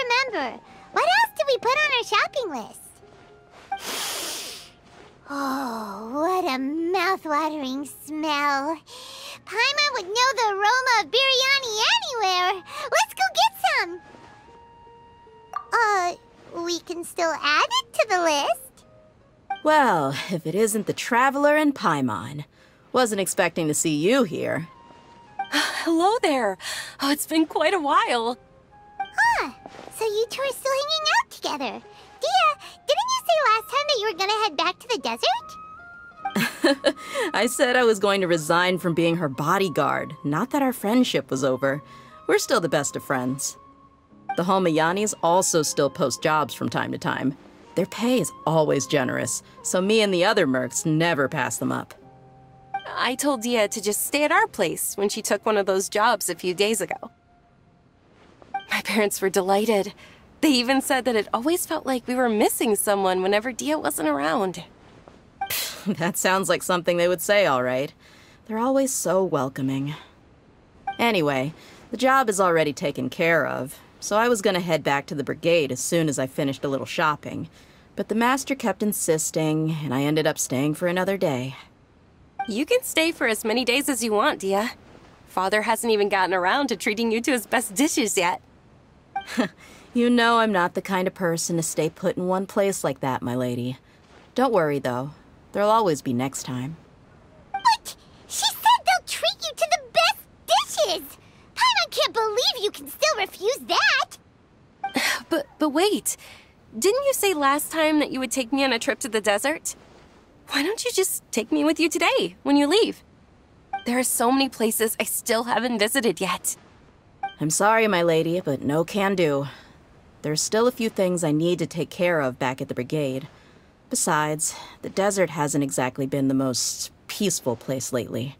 remember. What else did we put on our shopping list? Oh, what a mouth-watering smell. Paimon would know the aroma of biryani anywhere. Let's go get some. We can still add it to the list. Well, if it isn't the Traveler and Paimon. Wasn't expecting to see you here. Hello there. Oh, it's been quite a while. Huh. So you two are still hanging out together. Dia, didn't you say last time that you were gonna head back to the desert? I said I was going to resign from being her bodyguard, not that our friendship was over. We're still the best of friends. The Holmiyanis also still post jobs from time to time. Their pay is always generous, so me and the other mercs never pass them up. I told Dia to just stay at our place when she took one of those jobs a few days ago. My parents were delighted. They even said that it always felt like we were missing someone whenever Dia wasn't around. That sounds like something they would say, all right. They're always so welcoming. Anyway, the job is already taken care of, so I was gonna head back to the brigade as soon as I finished a little shopping. But the master kept insisting, and I ended up staying for another day. You can stay for as many days as you want, Dia. Father hasn't even gotten around to treating you to his best dishes yet. You know I'm not the kind of person to stay put in one place like that, my lady. Don't worry, though. There'll always be next time. But she said they'll treat you to the best dishes! Paimon can't believe you can still refuse that! But wait. Didn't you say last time that you would take me on a trip to the desert? Why don't you just take me with you today, when you leave? There are so many places I still haven't visited yet. I'm sorry, my lady, but no can do. There's still a few things I need to take care of back at the brigade. Besides, the desert hasn't exactly been the most peaceful place lately.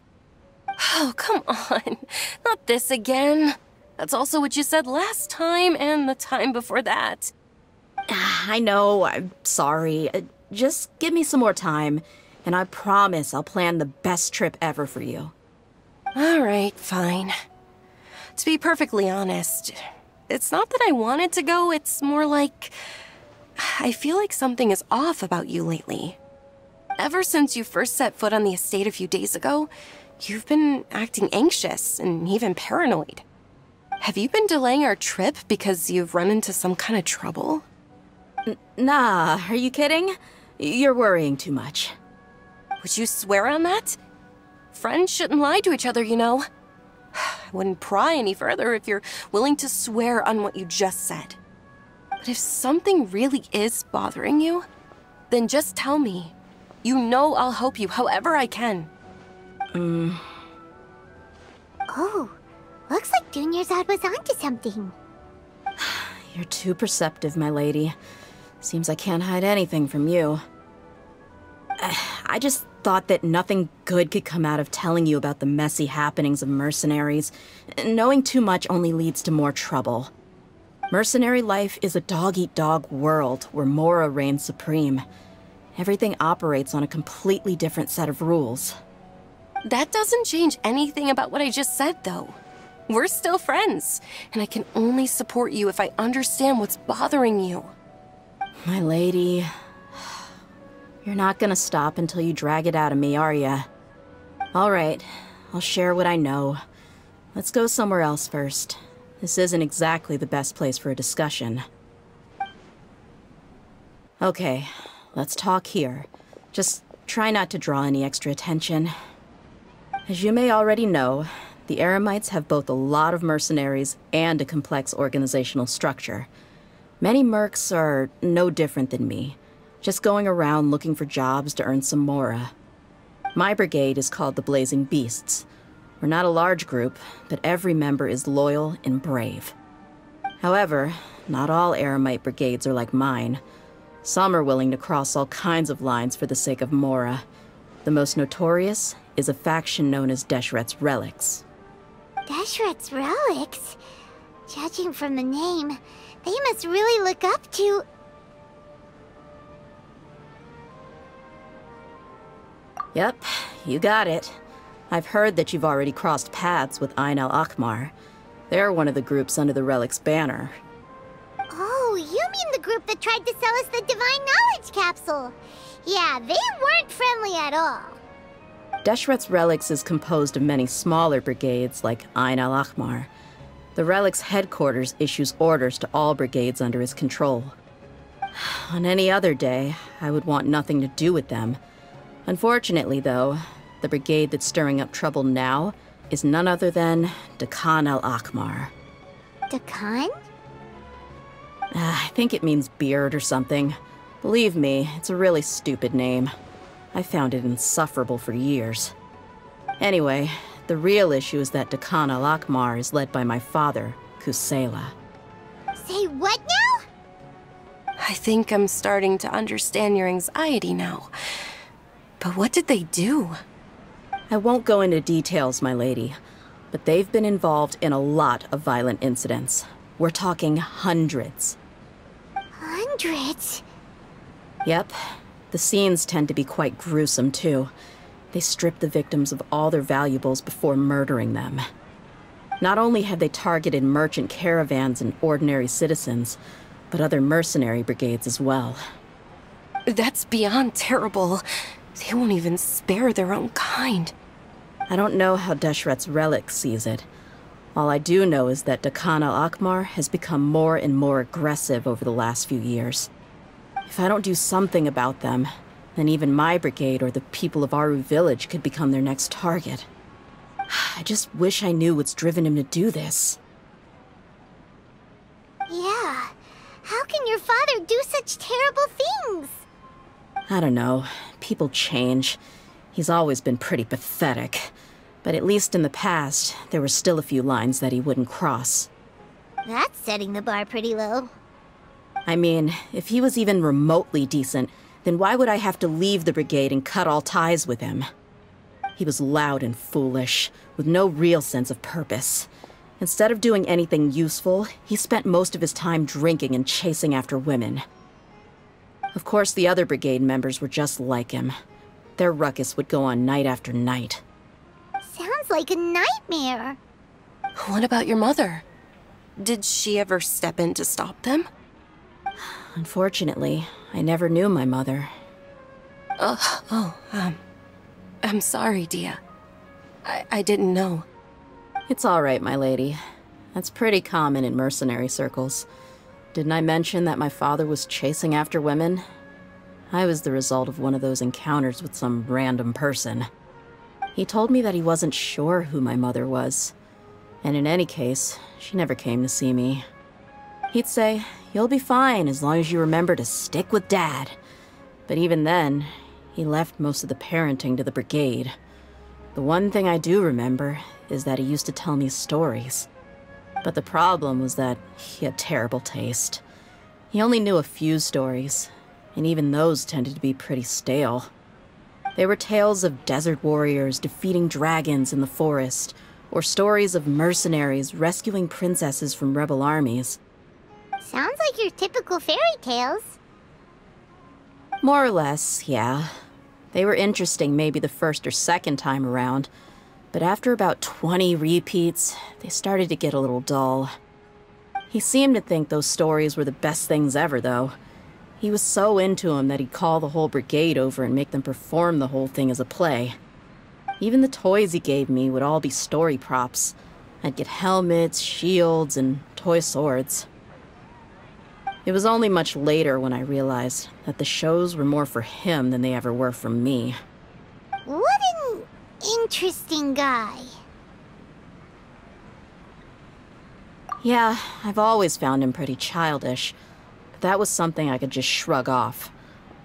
Oh, come on. Not this again. That's also what you said last time and the time before that. I know, I'm sorry. Just give me some more time, and I promise I'll plan the best trip ever for you. All right, fine. To be perfectly honest, it's not that I wanted to go, it's more like I feel like something is off about you lately. Ever since you first set foot on the estate a few days ago, you've been acting anxious and even paranoid. Have you been delaying our trip because you've run into some kind of trouble? Nah, are you kidding? You're worrying too much. Would you swear on that? Friends shouldn't lie to each other, you know. I wouldn't pry any further if you're willing to swear on what you just said. But if something really is bothering you, then just tell me. You know I'll help you however I can. Oh, looks like Dunyarzad was onto something. You're too perceptive, my lady. Seems I can't hide anything from you. I just thought that nothing good could come out of telling you about the messy happenings of mercenaries. Knowing too much only leads to more trouble. Mercenary life is a dog-eat-dog world where Mora reigns supreme. Everything operates on a completely different set of rules. That doesn't change anything about what I just said, though. We're still friends, and I can only support you if I understand what's bothering you. My lady, you're not gonna stop until you drag it out of me, are ya? All right, I'll share what I know. Let's go somewhere else first. This isn't exactly the best place for a discussion. Okay, let's talk here. Just try not to draw any extra attention. As you may already know, the Eremites have both a lot of mercenaries and a complex organizational structure. Many mercs are no different than me, just going around looking for jobs to earn some mora. My brigade is called the Blazing Beasts. We're not a large group, but every member is loyal and brave. However, not all Eremite brigades are like mine. Some are willing to cross all kinds of lines for the sake of mora. The most notorious is a faction known as Deshret's Relics. Deshret's Relics? Judging from the name, they must really look up to... Yep, you got it. I've heard that you've already crossed paths with Ain al-Akmar. They're one of the groups under the Relic's banner. Oh, group that tried to sell us the Divine Knowledge Capsule. Yeah, they weren't friendly at all. Deshret's Relics is composed of many smaller brigades like Ain al-Ahmar. The Relic's headquarters issues orders to all brigades under his control. On any other day, I would want nothing to do with them. Unfortunately, though, the brigade that's stirring up trouble now is none other than Dakan al-Ahmar. Dakan? I think it means beard or something. Believe me, it's a really stupid name. I found it insufferable for years. Anyway, the real issue is that Dakan al-Ahmar is led by my father, Kusela. Say what now? I think I'm starting to understand your anxiety now. But what did they do? I won't go into details, my lady, but they've been involved in a lot of violent incidents. We're talking hundreds. Hundreds? Yep. The scenes tend to be quite gruesome, too. They strip the victims of all their valuables before murdering them. Not only have they targeted merchant caravans and ordinary citizens, but other mercenary brigades as well. That's beyond terrible. They won't even spare their own kind. I don't know how Deshret's Relic sees it. All I do know is that Dakan al-Ahmar has become more and more aggressive over the last few years. If I don't do something about them, then even my brigade or the people of Aru Village could become their next target. I just wish I knew what's driven him to do this. Yeah. How can your father do such terrible things? I don't know. People change. He's always been pretty pathetic. But at least in the past, there were still a few lines that he wouldn't cross. That's setting the bar pretty low. I mean, if he was even remotely decent, then why would I have to leave the brigade and cut all ties with him? He was loud and foolish, with no real sense of purpose. Instead of doing anything useful, he spent most of his time drinking and chasing after women. Of course, the other brigade members were just like him. Their ruckus would go on night after night. Sounds like a nightmare. What about your mother? Did she ever step in to stop them? Unfortunately, I never knew my mother. I'm sorry, Dia. I didn't know. It's all right, my lady. That's pretty common in mercenary circles. Didn't I mention that my father was chasing after women? I was the result of one of those encounters with some random person. He told me that he wasn't sure who my mother was. And in any case, she never came to see me. He'd say, "You'll be fine as long as you remember to stick with Dad." But even then, he left most of the parenting to the brigade. The one thing I do remember is that he used to tell me stories. But the problem was that he had terrible taste. He only knew a few stories, and even those tended to be pretty stale. They were tales of desert warriors defeating dragons in the forest, or stories of mercenaries rescuing princesses from rebel armies. Sounds like your typical fairy tales. More or less, yeah. They were interesting maybe the first or second time around, but after about 20 repeats, they started to get a little dull. He seemed to think those stories were the best things ever, though. He was so into them that he'd call the whole brigade over and make them perform the whole thing as a play. Even the toys he gave me would all be story props. I'd get helmets, shields, and toy swords. It was only much later when I realized that the shows were more for him than they ever were for me. What an interesting guy. Yeah, I've always found him pretty childish, but that was something I could just shrug off.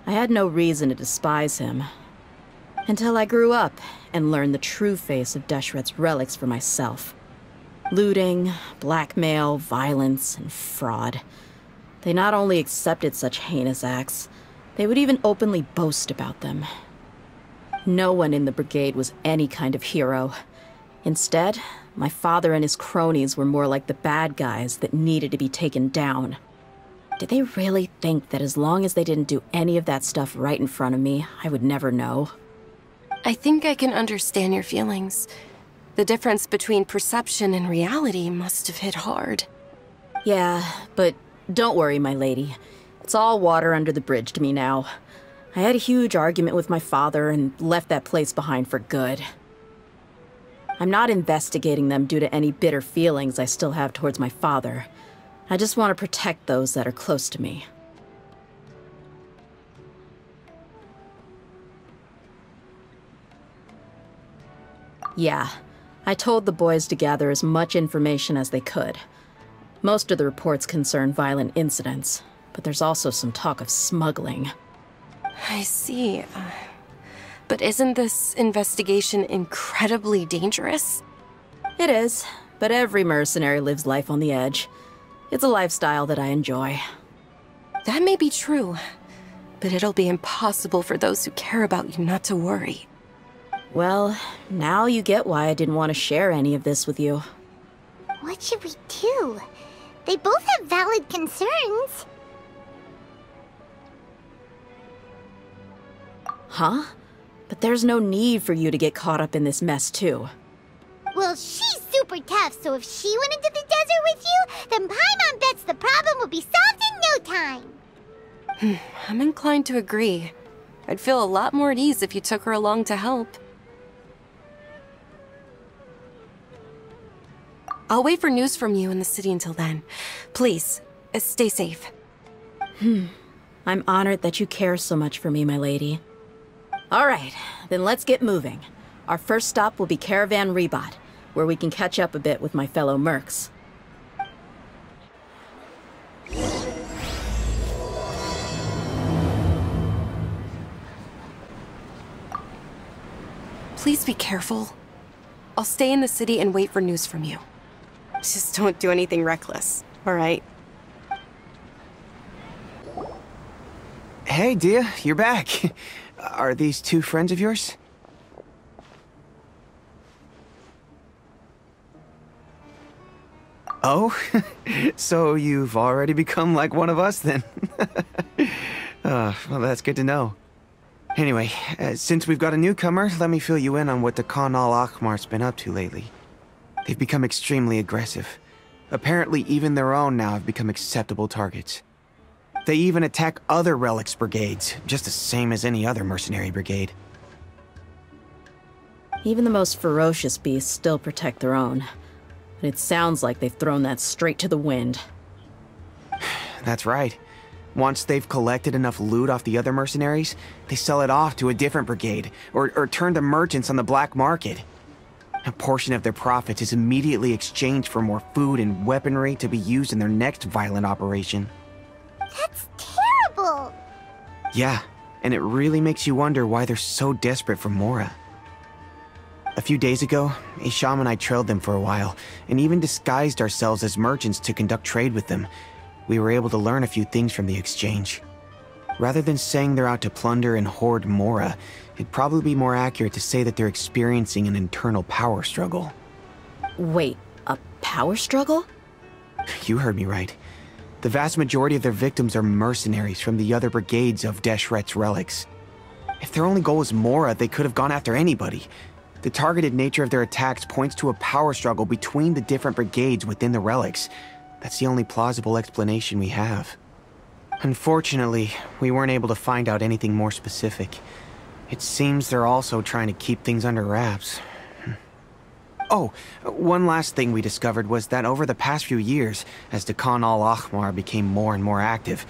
I had no reason to despise him. Until I grew up and learned the true face of Deshret's Relics for myself. Looting, blackmail, violence, and fraud. They not only accepted such heinous acts, they would even openly boast about them. No one in the brigade was any kind of hero. Instead, my father and his cronies were more like the bad guys that needed to be taken down. Did they really think that as long as they didn't do any of that stuff right in front of me, I would never know? I think I can understand your feelings. The difference between perception and reality must have hit hard. Yeah, but don't worry, my lady. It's all water under the bridge to me now. I had a huge argument with my father and left that place behind for good. I'm not investigating them due to any bitter feelings I still have towards my father. I just want to protect those that are close to me. Yeah, I told the boys to gather as much information as they could. Most of the reports concern violent incidents, but there's also some talk of smuggling. I see. But isn't this investigation incredibly dangerous? It is, but every mercenary lives life on the edge. It's a lifestyle that I enjoy. That may be true, but it'll be impossible for those who care about you not to worry. Well, now you get why I didn't want to share any of this with you. What should we do? They both have valid concerns. Huh? But there's no need for you to get caught up in this mess, too. Well, she's super tough, so if she went into the desert with you, then Paimon bets the problem will be solved in no time. I'm inclined to agree. I'd feel a lot more at ease if you took her along to help. I'll wait for news from you in the city until then. Please, stay safe. I'm honored that you care so much for me, my lady. All right, then let's get moving. Our first stop will be Caravan Ribat, where we can catch up a bit with my fellow mercs. Please be careful. I'll stay in the city and wait for news from you. Just don't do anything reckless, all right? Hey, Dia, you're back. Are these two friends of yours? Oh, so you've already become like one of us then? Well, that's good to know. Anyway, since we've got a newcomer, let me fill you in on what the Khan al-Ahmar's been up to lately. They've become extremely aggressive. Apparently, even their own now have become acceptable targets. They even attack other relics brigades, just the same as any other mercenary brigade. Even the most ferocious beasts still protect their own. But it sounds like they've thrown that straight to the wind. That's right. Once they've collected enough loot off the other mercenaries, they sell it off to a different brigade, or turn to merchants on the black market. A portion of their profits is immediately exchanged for more food and weaponry to be used in their next violent operation. That's terrible! Yeah, and it really makes you wonder why they're so desperate for Mora. A few days ago, Isham and I trailed them for a while, and even disguised ourselves as merchants to conduct trade with them. We were able to learn a few things from the exchange. Rather than saying they're out to plunder and hoard Mora, it'd probably be more accurate to say that they're experiencing an internal power struggle. Wait, a power struggle? You heard me right. The vast majority of their victims are mercenaries from the other brigades of Deshret's relics. If their only goal was Mora, they could have gone after anybody. The targeted nature of their attacks points to a power struggle between the different brigades within the relics. That's the only plausible explanation we have. Unfortunately, we weren't able to find out anything more specific. It seems they're also trying to keep things under wraps. Oh, one last thing we discovered was that over the past few years, as the Khan al-Ahmar became more and more active,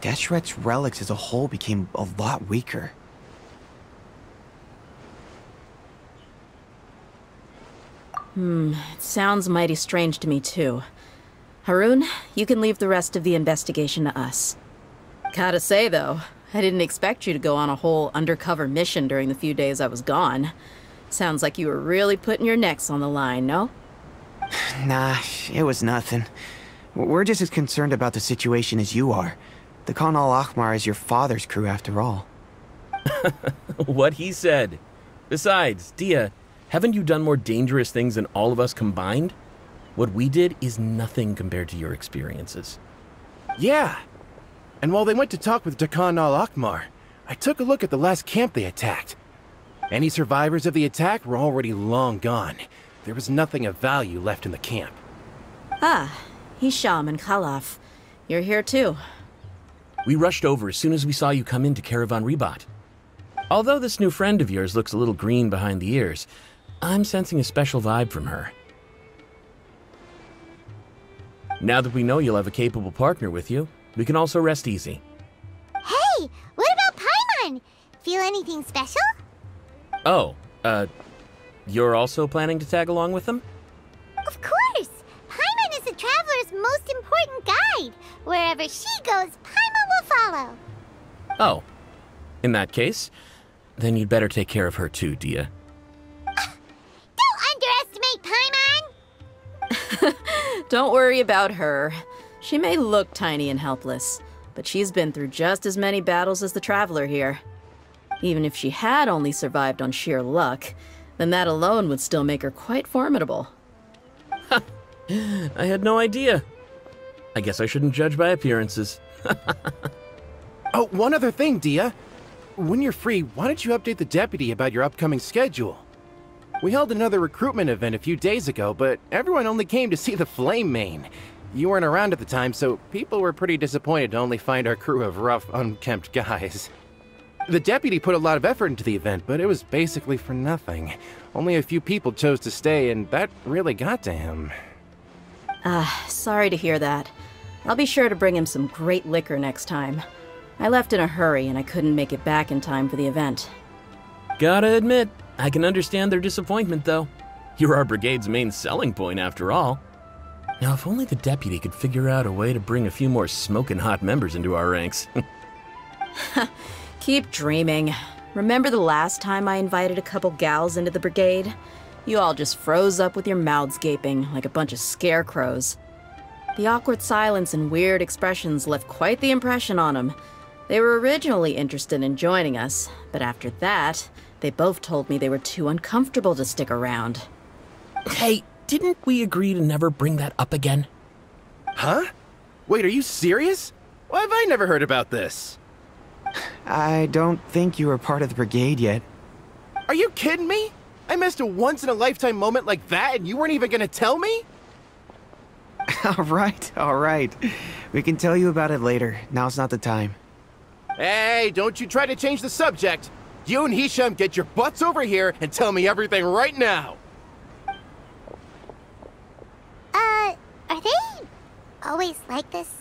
Deshret's relics as a whole became a lot weaker. It sounds mighty strange to me, too. Harun, you can leave the rest of the investigation to us. Gotta say, though, I didn't expect you to go on a whole undercover mission during the few days I was gone. Sounds like you were really putting your necks on the line, no? Nah, it was nothing. We're just as concerned about the situation as you are. The Khan al-Ahmar is your father's crew, after all. What he said. Besides, Dia, haven't you done more dangerous things than all of us combined? What we did is nothing compared to your experiences. Yeah. And while they went to talk with Khan al-Ahmar, I took a look at the last camp they attacked. Any survivors of the attack were already long gone. There was nothing of value left in the camp. Ah, Hisham and Khalaf. You're here too. We rushed over as soon as we saw you come into Caravan Rebot. Although this new friend of yours looks a little green behind the ears, I'm sensing a special vibe from her. Now that we know you'll have a capable partner with you, we can also rest easy. Hey, what about Paimon? Feel anything special? Oh, you're also planning to tag along with them? Of course! Paimon is the traveler's most important guide. Wherever she goes, Paimon will follow. Oh, in that case, then you'd better take care of her too, Dia. Don't underestimate Paimon! Don't worry about her. She may look tiny and helpless, but she's been through just as many battles as the traveler here. Even if she had only survived on sheer luck, then that alone would still make her quite formidable. I had no idea. I guess I shouldn't judge by appearances. Oh, one other thing, Dia. When you're free, why don't you update the deputy about your upcoming schedule? We held another recruitment event a few days ago, but everyone only came to see the Flame Mane. You weren't around at the time, so people were pretty disappointed to only find our crew of rough, unkempt guys. The deputy put a lot of effort into the event, but it was basically for nothing. Only a few people chose to stay, and that really got to him. Sorry to hear that. I'll be sure to bring him some great liquor next time. I left in a hurry and I couldn't make it back in time for the event. Gotta admit, I can understand their disappointment, though. You're our brigade's main selling point, after all. Now, if only the deputy could figure out a way to bring a few more smoking hot members into our ranks. Keep dreaming. Remember the last time I invited a couple gals into the brigade? You all just froze up with your mouths gaping like a bunch of scarecrows. The awkward silence and weird expressions left quite the impression on them. They were originally interested in joining us, but after that, they both told me they were too uncomfortable to stick around. Hey, didn't we agree to never bring that up again? Huh? Wait, are you serious? Why have I never heard about this? I don't think you were part of the brigade yet. Are you kidding me? I missed a once-in-a-lifetime moment like that and you weren't even gonna tell me? All right. We can tell you about it later. Now's not the time. Hey, don't you try to change the subject. You and Hisham get your butts over here and tell me everything right now. Are they always like this?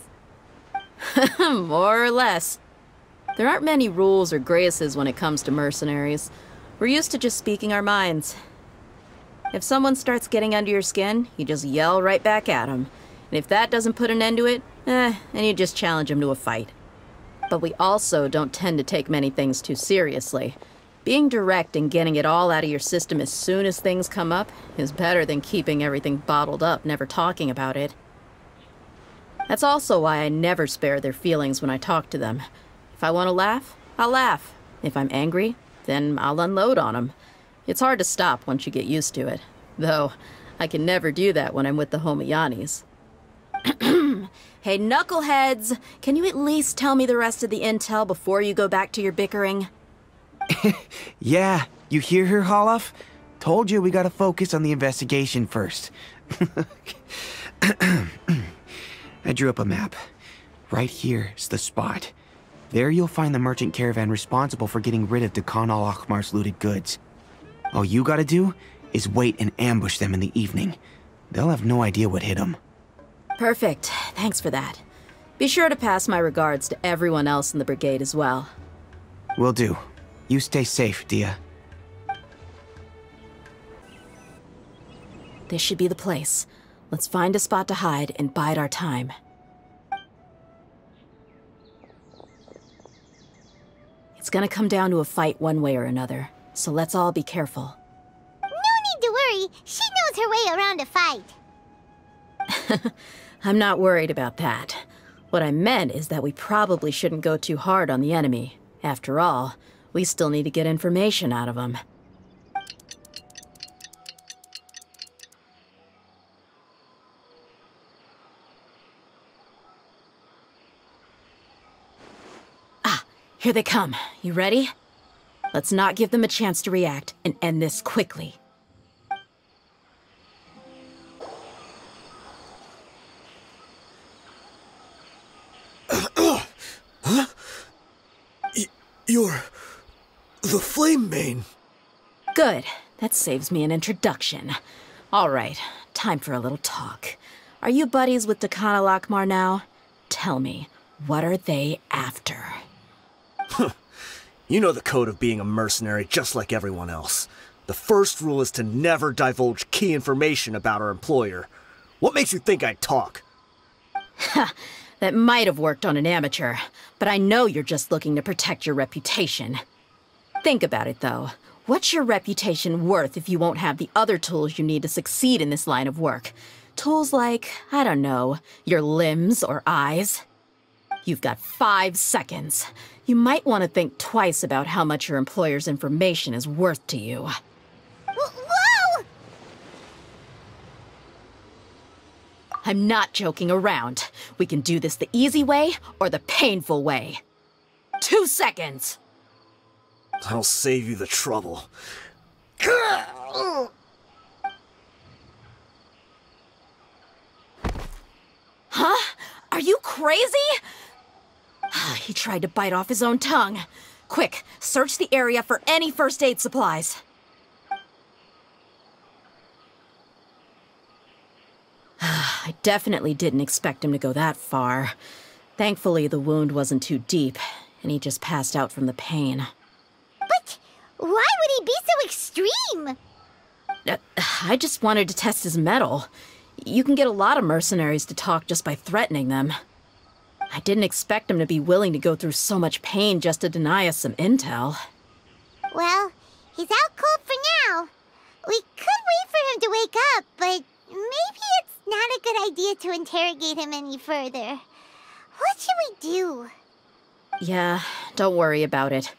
More or less. There aren't many rules or graces when it comes to mercenaries. We're used to just speaking our minds. If someone starts getting under your skin, you just yell right back at them. And if that doesn't put an end to it, then you just challenge them to a fight. But we also don't tend to take many things too seriously. Being direct and getting it all out of your system as soon as things come up is better than keeping everything bottled up, never talking about it. That's also why I never spare their feelings when I talk to them. If I want to laugh, I'll laugh. If I'm angry, then I'll unload on them. It's hard to stop once you get used to it. Though, I can never do that when I'm with the Homiyanis. Hey, knuckleheads! Can you at least tell me the rest of the intel before you go back to your bickering? Yeah, you hear her, Holof? Told you we gotta focus on the investigation first. I drew up a map. Right here's the spot. There you'll find the merchant caravan responsible for getting rid of Dakan al-Akhmar's looted goods. All you gotta do is wait and ambush them in the evening. They'll have no idea what hit them. Perfect. Thanks for that. Be sure to pass my regards to everyone else in the brigade as well. Will do. You stay safe, Dia. This should be the place. Let's find a spot to hide and bide our time. It's gonna come down to a fight one way or another, so let's all be careful. No need to worry. She knows her way around a fight. I'm not worried about that. What I meant is that we probably shouldn't go too hard on the enemy. After all, we still need to get information out of them. Here they come. You ready? Let's not give them a chance to react and end this quickly. Flame Mane. Good. That saves me an introduction. All right, time for a little talk. Are you buddies with Dakana Lockmar now? Tell me, what are they after? You know the code of being a mercenary just like everyone else. The first rule is to never divulge key information about our employer. What makes you think I'd talk? That might have worked on an amateur, but I know you're just looking to protect your reputation. Think about it, though. What's your reputation worth if you won't have the other tools you need to succeed in this line of work? Tools like, I don't know, your limbs or eyes? You've got 5 seconds. You might want to think twice about how much your employer's information is worth to you. Whoa! I'm not joking around. We can do this the easy way or the painful way. 2 seconds! I'll save you the trouble. Huh? Are you crazy? He tried to bite off his own tongue. Quick, search the area for any first aid supplies. I definitely didn't expect him to go that far. Thankfully, the wound wasn't too deep, and he just passed out from the pain. But why would he be so extreme? I just wanted to test his mettle. You can get a lot of mercenaries to talk just by threatening them. I didn't expect him to be willing to go through so much pain just to deny us some intel. Well, he's out cold for now. We could wait for him to wake up, but maybe it's not a good idea to interrogate him any further. What should we do? Yeah, don't worry about it.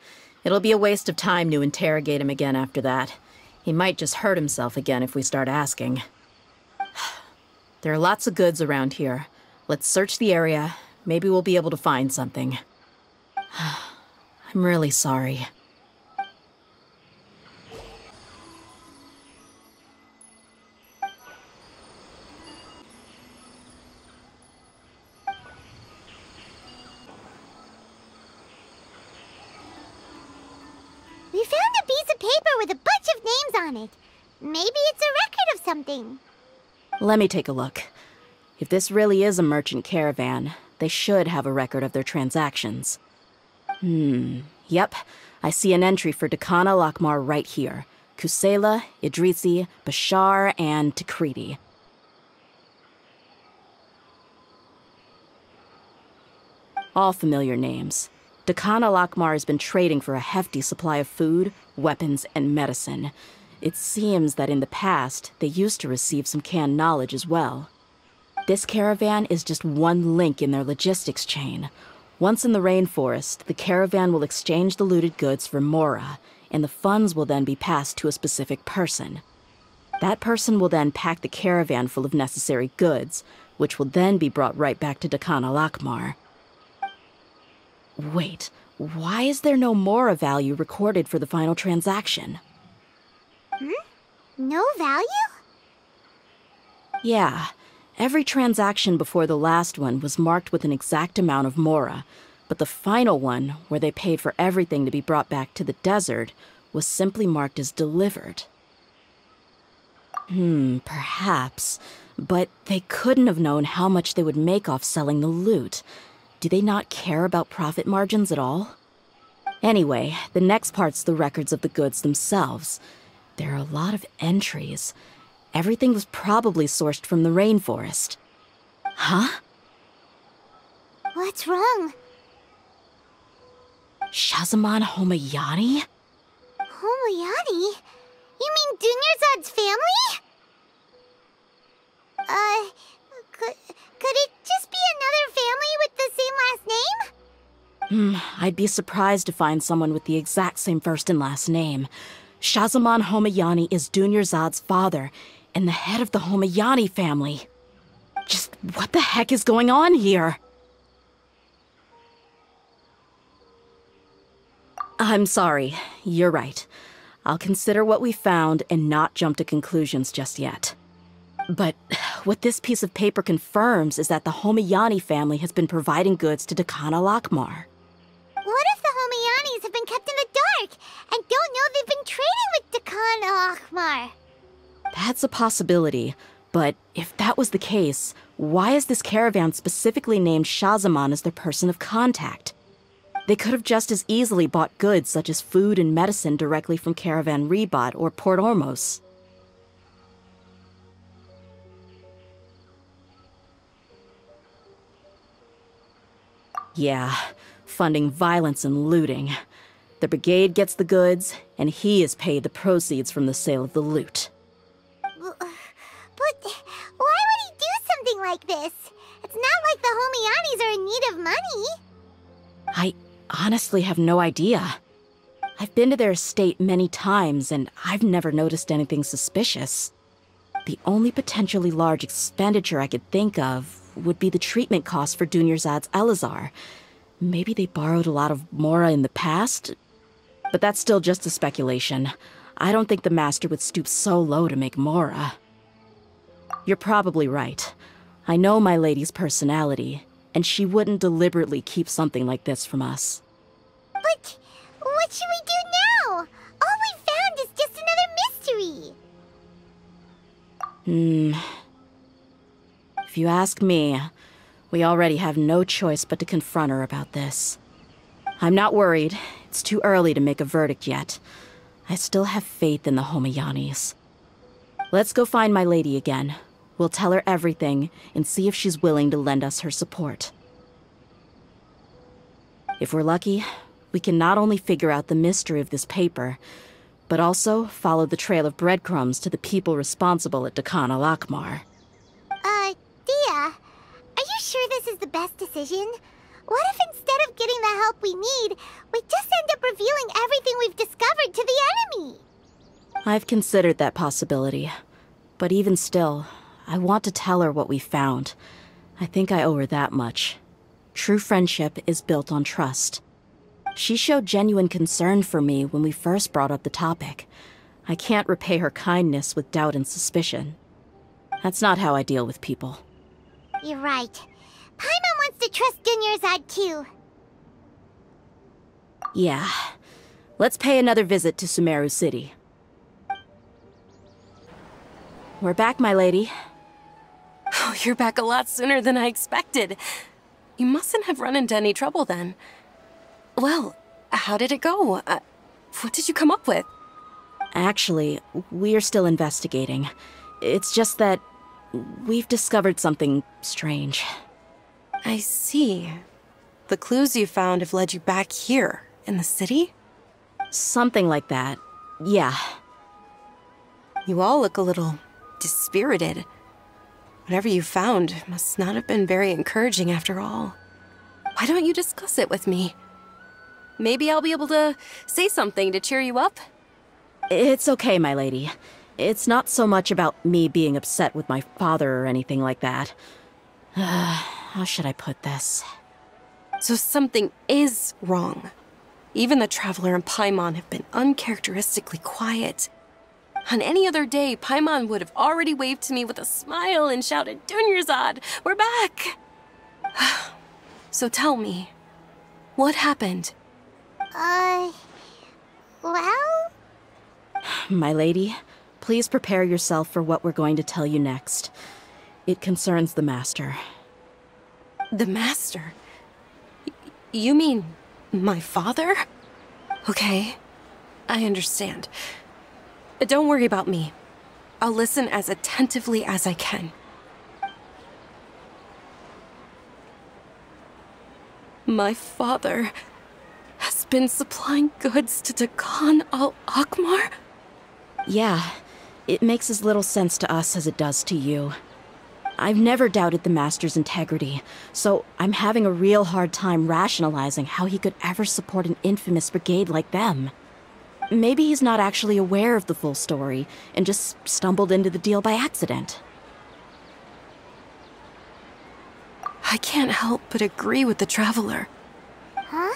It'll be a waste of time to interrogate him again after that. He might just hurt himself again if we start asking. There are lots of goods around here. Let's search the area. Maybe we'll be able to find something. I'm really sorry. We found a piece of paper with a bunch of names on it. Maybe it's a record of something. Let me take a look. If this really is a merchant caravan, they should have a record of their transactions. Yep. I see an entry for Dakana Lockmar right here. Kusela, Idrisi, Bashar, and Takriti. All familiar names. Dakana Lockmar has been trading for a hefty supply of food, weapons, and medicine. It seems that in the past, they used to receive some canned knowledge as well. This caravan is just one link in their logistics chain. Once in the rainforest, the caravan will exchange the looted goods for Mora, and the funds will then be passed to a specific person. That person will then pack the caravan full of necessary goods, which will then be brought right back to Dakana Lockmar. Wait, why is there no Mora value recorded for the final transaction? No value? Yeah. Every transaction before the last one was marked with an exact amount of Mora, but the final one, where they paid for everything to be brought back to the desert, was simply marked as delivered. Perhaps. But they couldn't have known how much they would make off selling the loot. Do they not care about profit margins at all? Anyway, the next part's the records of the goods themselves. There are a lot of entries. Everything was probably sourced from the rainforest. Huh? What's wrong? Shahzaman Homayani? Homayani? You mean Dunyarzad's family? Could it just be another family with the same last name? I'd be surprised to find someone with the exact same first and last name. Shahzaman Homayani is Dunyarzad's father, and the head of the Homayani family. Just what the heck is going on here? I'm sorry. You're right. I'll consider what we found and not jump to conclusions just yet. But what this piece of paper confirms is that the Homayani family has been providing goods to Dakana Lockmar. What if the Homayanis have been kept in the dark? and don't know they've been trading with Dakan al-Ahmar. That's a possibility, but if that was the case, why is this caravan specifically named Shahzaman as their person of contact? They could have just as easily bought goods such as food and medicine directly from Caravan Ribat or Port Ormos. Yeah, funding violence and looting. The brigade gets the goods, and he is paid the proceeds from the sale of the loot. But why would he do something like this? It's not like the Homianis are in need of money. I honestly have no idea. I've been to their estate many times, and I've never noticed anything suspicious. The only potentially large expenditure I could think of would be the treatment costs for Dunyarzad's Elazar. Maybe they borrowed a lot of Mora in the past? But that's still just a speculation. I don't think the Master would stoop so low to make Mora. You're probably right. I know my lady's personality, and she wouldn't deliberately keep something like this from us. But what should we do now? All we found is just another mystery. If you ask me, we already have no choice but to confront her about this. I'm not worried. It's too early to make a verdict yet. I still have faith in the Homianis. Let's go find my lady again. We'll tell her everything and see if she's willing to lend us her support. If we're lucky, we can not only figure out the mystery of this paper, but also follow the trail of breadcrumbs to the people responsible at Dakan al-Ahmar. Dia, are you sure this is the best decision? What if instead of getting the help we need, we just end up revealing everything we've discovered to the enemy? I've considered that possibility. But even still, I want to tell her what we found. I think I owe her that much. True friendship is built on trust. She showed genuine concern for me when we first brought up the topic. I can't repay her kindness with doubt and suspicion. That's not how I deal with people. You're right. Paimon wants to trust Dunyarzad too. Yeah. Let's pay another visit to Sumeru City. We're back, my lady. Oh, you're back a lot sooner than I expected. You mustn't have run into any trouble then. Well, how did it go? What did you come up with? Actually, we are still investigating. It's just that we've discovered something strange. I see. The clues you found have led you back here, in the city? Something like that. Yeah. You all look a little dispirited. Whatever you found must not have been very encouraging after all. Why don't you discuss it with me? Maybe I'll be able to say something to cheer you up? It's okay, my lady. It's not so much about me being upset with my father or anything like that. How should I put this? So something is wrong. Even the Traveler and Paimon have been uncharacteristically quiet. On any other day, Paimon would have already waved to me with a smile and shouted, "Dunyarzad, we're back!" So tell me, what happened? Well? My lady, please prepare yourself for what we're going to tell you next. It concerns the Master. The Master? You mean my father? Okay, I understand. Don't worry about me. I'll listen as attentively as I can. My father has been supplying goods to Dakan al-Ahmar? Yeah, it makes as little sense to us as it does to you. I've never doubted the Master's integrity, so I'm having a real hard time rationalizing how he could ever support an infamous brigade like them. Maybe he's not actually aware of the full story and just stumbled into the deal by accident. I can't help but agree with the Traveler. Huh?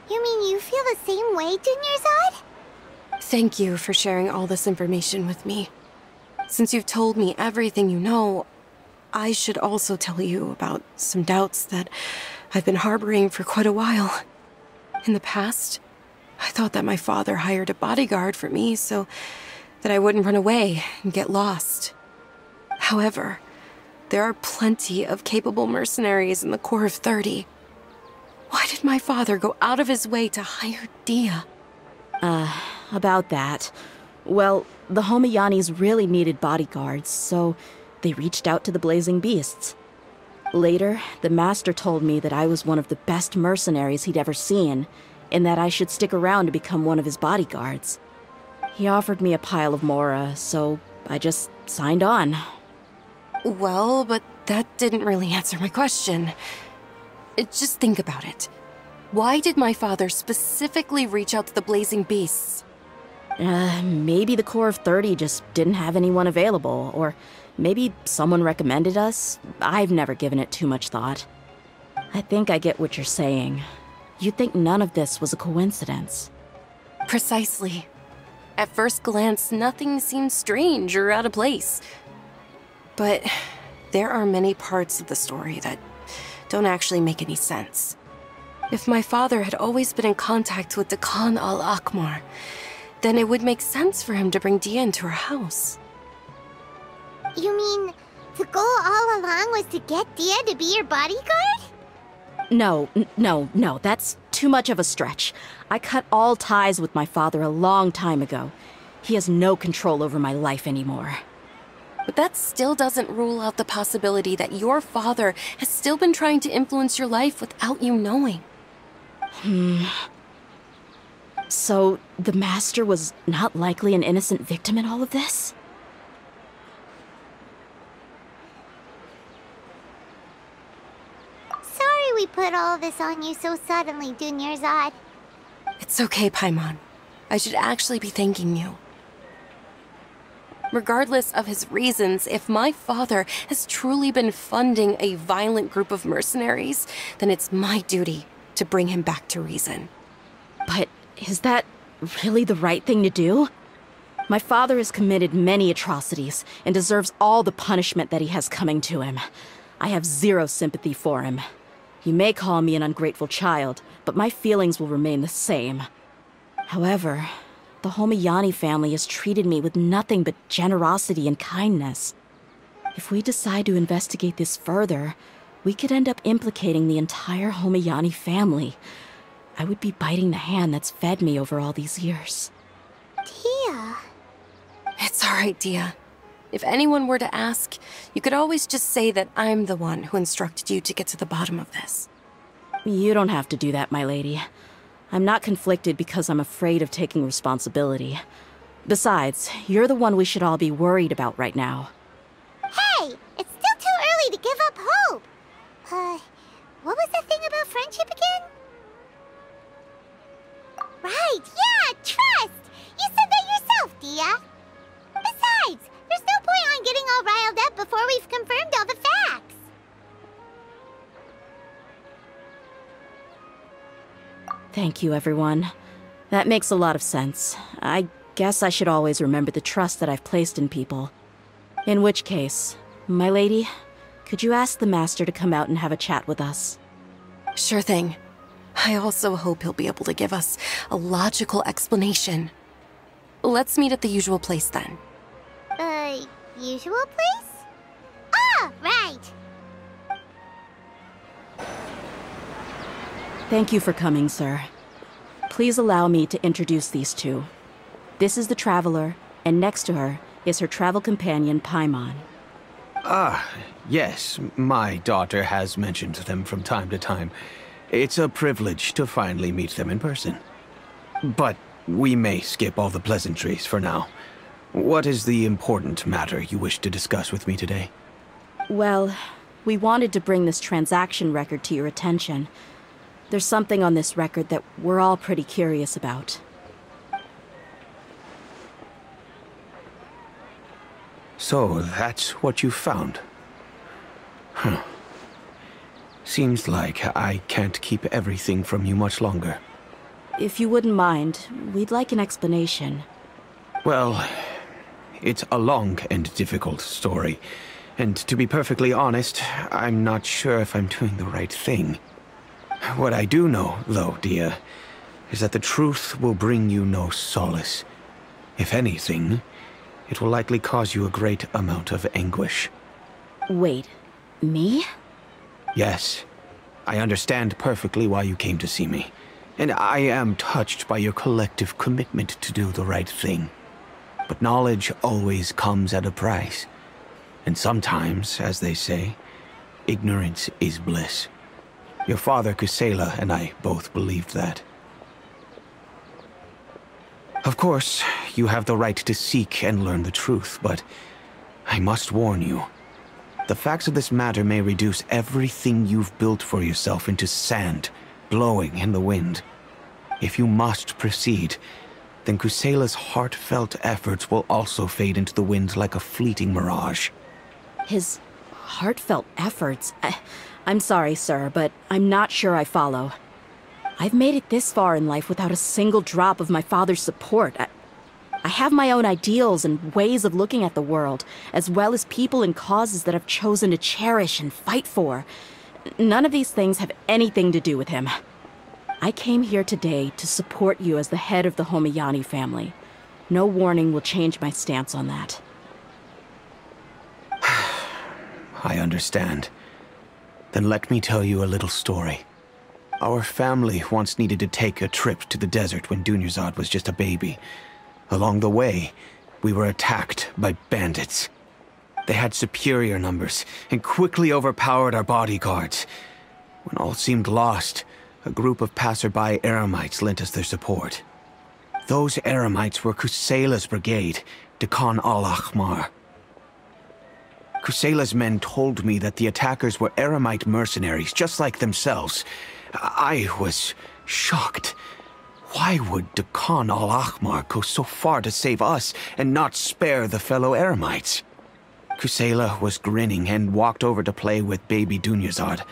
You mean you feel the same way, Dunyarzad? Thank you for sharing all this information with me. Since you've told me everything you know, I should also tell you about some doubts that I've been harboring for quite a while. In the past, I thought that my father hired a bodyguard for me so that I wouldn't run away and get lost. However, there are plenty of capable mercenaries in the Corps of 30. Why did my father go out of his way to hire Dia? About that. Well, the Homayanis really needed bodyguards, so they reached out to the Blazing Beasts. Later, the Master told me that I was one of the best mercenaries he'd ever seen, and that I should stick around to become one of his bodyguards. He offered me a pile of Mora, so I just signed on. Well, but that didn't really answer my question. Just think about it. Why did my father specifically reach out to the Blazing Beasts? Maybe the Corps of 30 just didn't have anyone available, or maybe someone recommended us. I've never given it too much thought. I think I get what you're saying. You'd think none of this was a coincidence. Precisely. At first glance, nothing seems strange or out of place. But there are many parts of the story that don't actually make any sense. If my father had always been in contact with Dakan al-Akmar, then it would make sense for him to bring Dia into our house. You mean the goal all along was to get Dia to be your bodyguard? No, that's too much of a stretch. I cut all ties with my father a long time ago. He has no control over my life anymore. But that still doesn't rule out the possibility that your father has still been trying to influence your life without you knowing. So, the Master was not likely an innocent victim in all of this? Sorry we put all this on you so suddenly, Dunyarzad. It's okay, Paimon. I should actually be thanking you. Regardless of his reasons, if my father has truly been funding a violent group of mercenaries, then it's my duty to bring him back to reason. But is that really the right thing to do? My father has committed many atrocities and deserves all the punishment that he has coming to him. I have zero sympathy for him. You may call me an ungrateful child, but my feelings will remain the same. However, the Homayani family has treated me with nothing but generosity and kindness. If we decide to investigate this further, we could end up implicating the entire Homayani family. I would be biting the hand that's fed me over all these years. Dia. It's all right, Dia. If anyone were to ask, you could always just say that I'm the one who instructed you to get to the bottom of this. You don't have to do that, my lady. I'm not conflicted because I'm afraid of taking responsibility. Besides, you're the one we should all be worried about right now. Hey, it's still too early to give up hope. What was the thing about friendship again? Right, yeah, trust! You said that yourself, Dia. Besides, there's no point on getting all riled up before we've confirmed all the facts. Thank you, everyone. That makes a lot of sense. I guess I should always remember the trust that I've placed in people. In which case, my lady, could you ask the Master to come out and have a chat with us? Sure thing. I also hope he'll be able to give us a logical explanation. Let's meet at the usual place then. Usual place? Ah, right! Thank you for coming, sir. Please allow me to introduce these two. This is the Traveler, and next to her is her travel companion, Paimon. Ah, yes, my daughter has mentioned them from time to time. It's a privilege to finally meet them in person. But we may skip all the pleasantries for now. What is the important matter you wish to discuss with me today? Well, we wanted to bring this transaction record to your attention. There's something on this record that we're all pretty curious about. So, that's what you found. Huh. Seems like I can't keep everything from you much longer. If you wouldn't mind, we'd like an explanation. Well, it's a long and difficult story. And to be perfectly honest, I'm not sure if I'm doing the right thing. What I do know, though, Dia, is that the truth will bring you no solace. If anything, it will likely cause you a great amount of anguish. Wait, me? Yes, I understand perfectly why you came to see me, and I am touched by your collective commitment to do the right thing. But knowledge always comes at a price, and sometimes, as they say, ignorance is bliss. Your father, Kusela, and I both believed that. Of course, you have the right to seek and learn the truth, but I must warn you. The facts of this matter may reduce everything you've built for yourself into sand, blowing in the wind. If you must proceed, then Kusela's heartfelt efforts will also fade into the wind like a fleeting mirage. His heartfelt efforts? I'm sorry, sir, but I'm not sure I follow. I've made it this far in life without a single drop of my father's support. I have my own ideals and ways of looking at the world, as well as people and causes that I've chosen to cherish and fight for. None of these things have anything to do with him. I came here today to support you as the head of the Homayani family. No warning will change my stance on that. I understand. Then let me tell you a little story. Our family once needed to take a trip to the desert when Dunyarzad was just a baby. Along the way, we were attacked by bandits. They had superior numbers and quickly overpowered our bodyguards. When all seemed lost, a group of passerby Eremites lent us their support. Those Eremites were Kusela's brigade, Dakan al-Ahmar. Kusela's men told me that the attackers were Eremite mercenaries, just like themselves. I was shocked. Why would Dakan al-Ahmar go so far to save us and not spare the fellow Eremites? Kusela was grinning and walked over to play with baby Dunyarzad.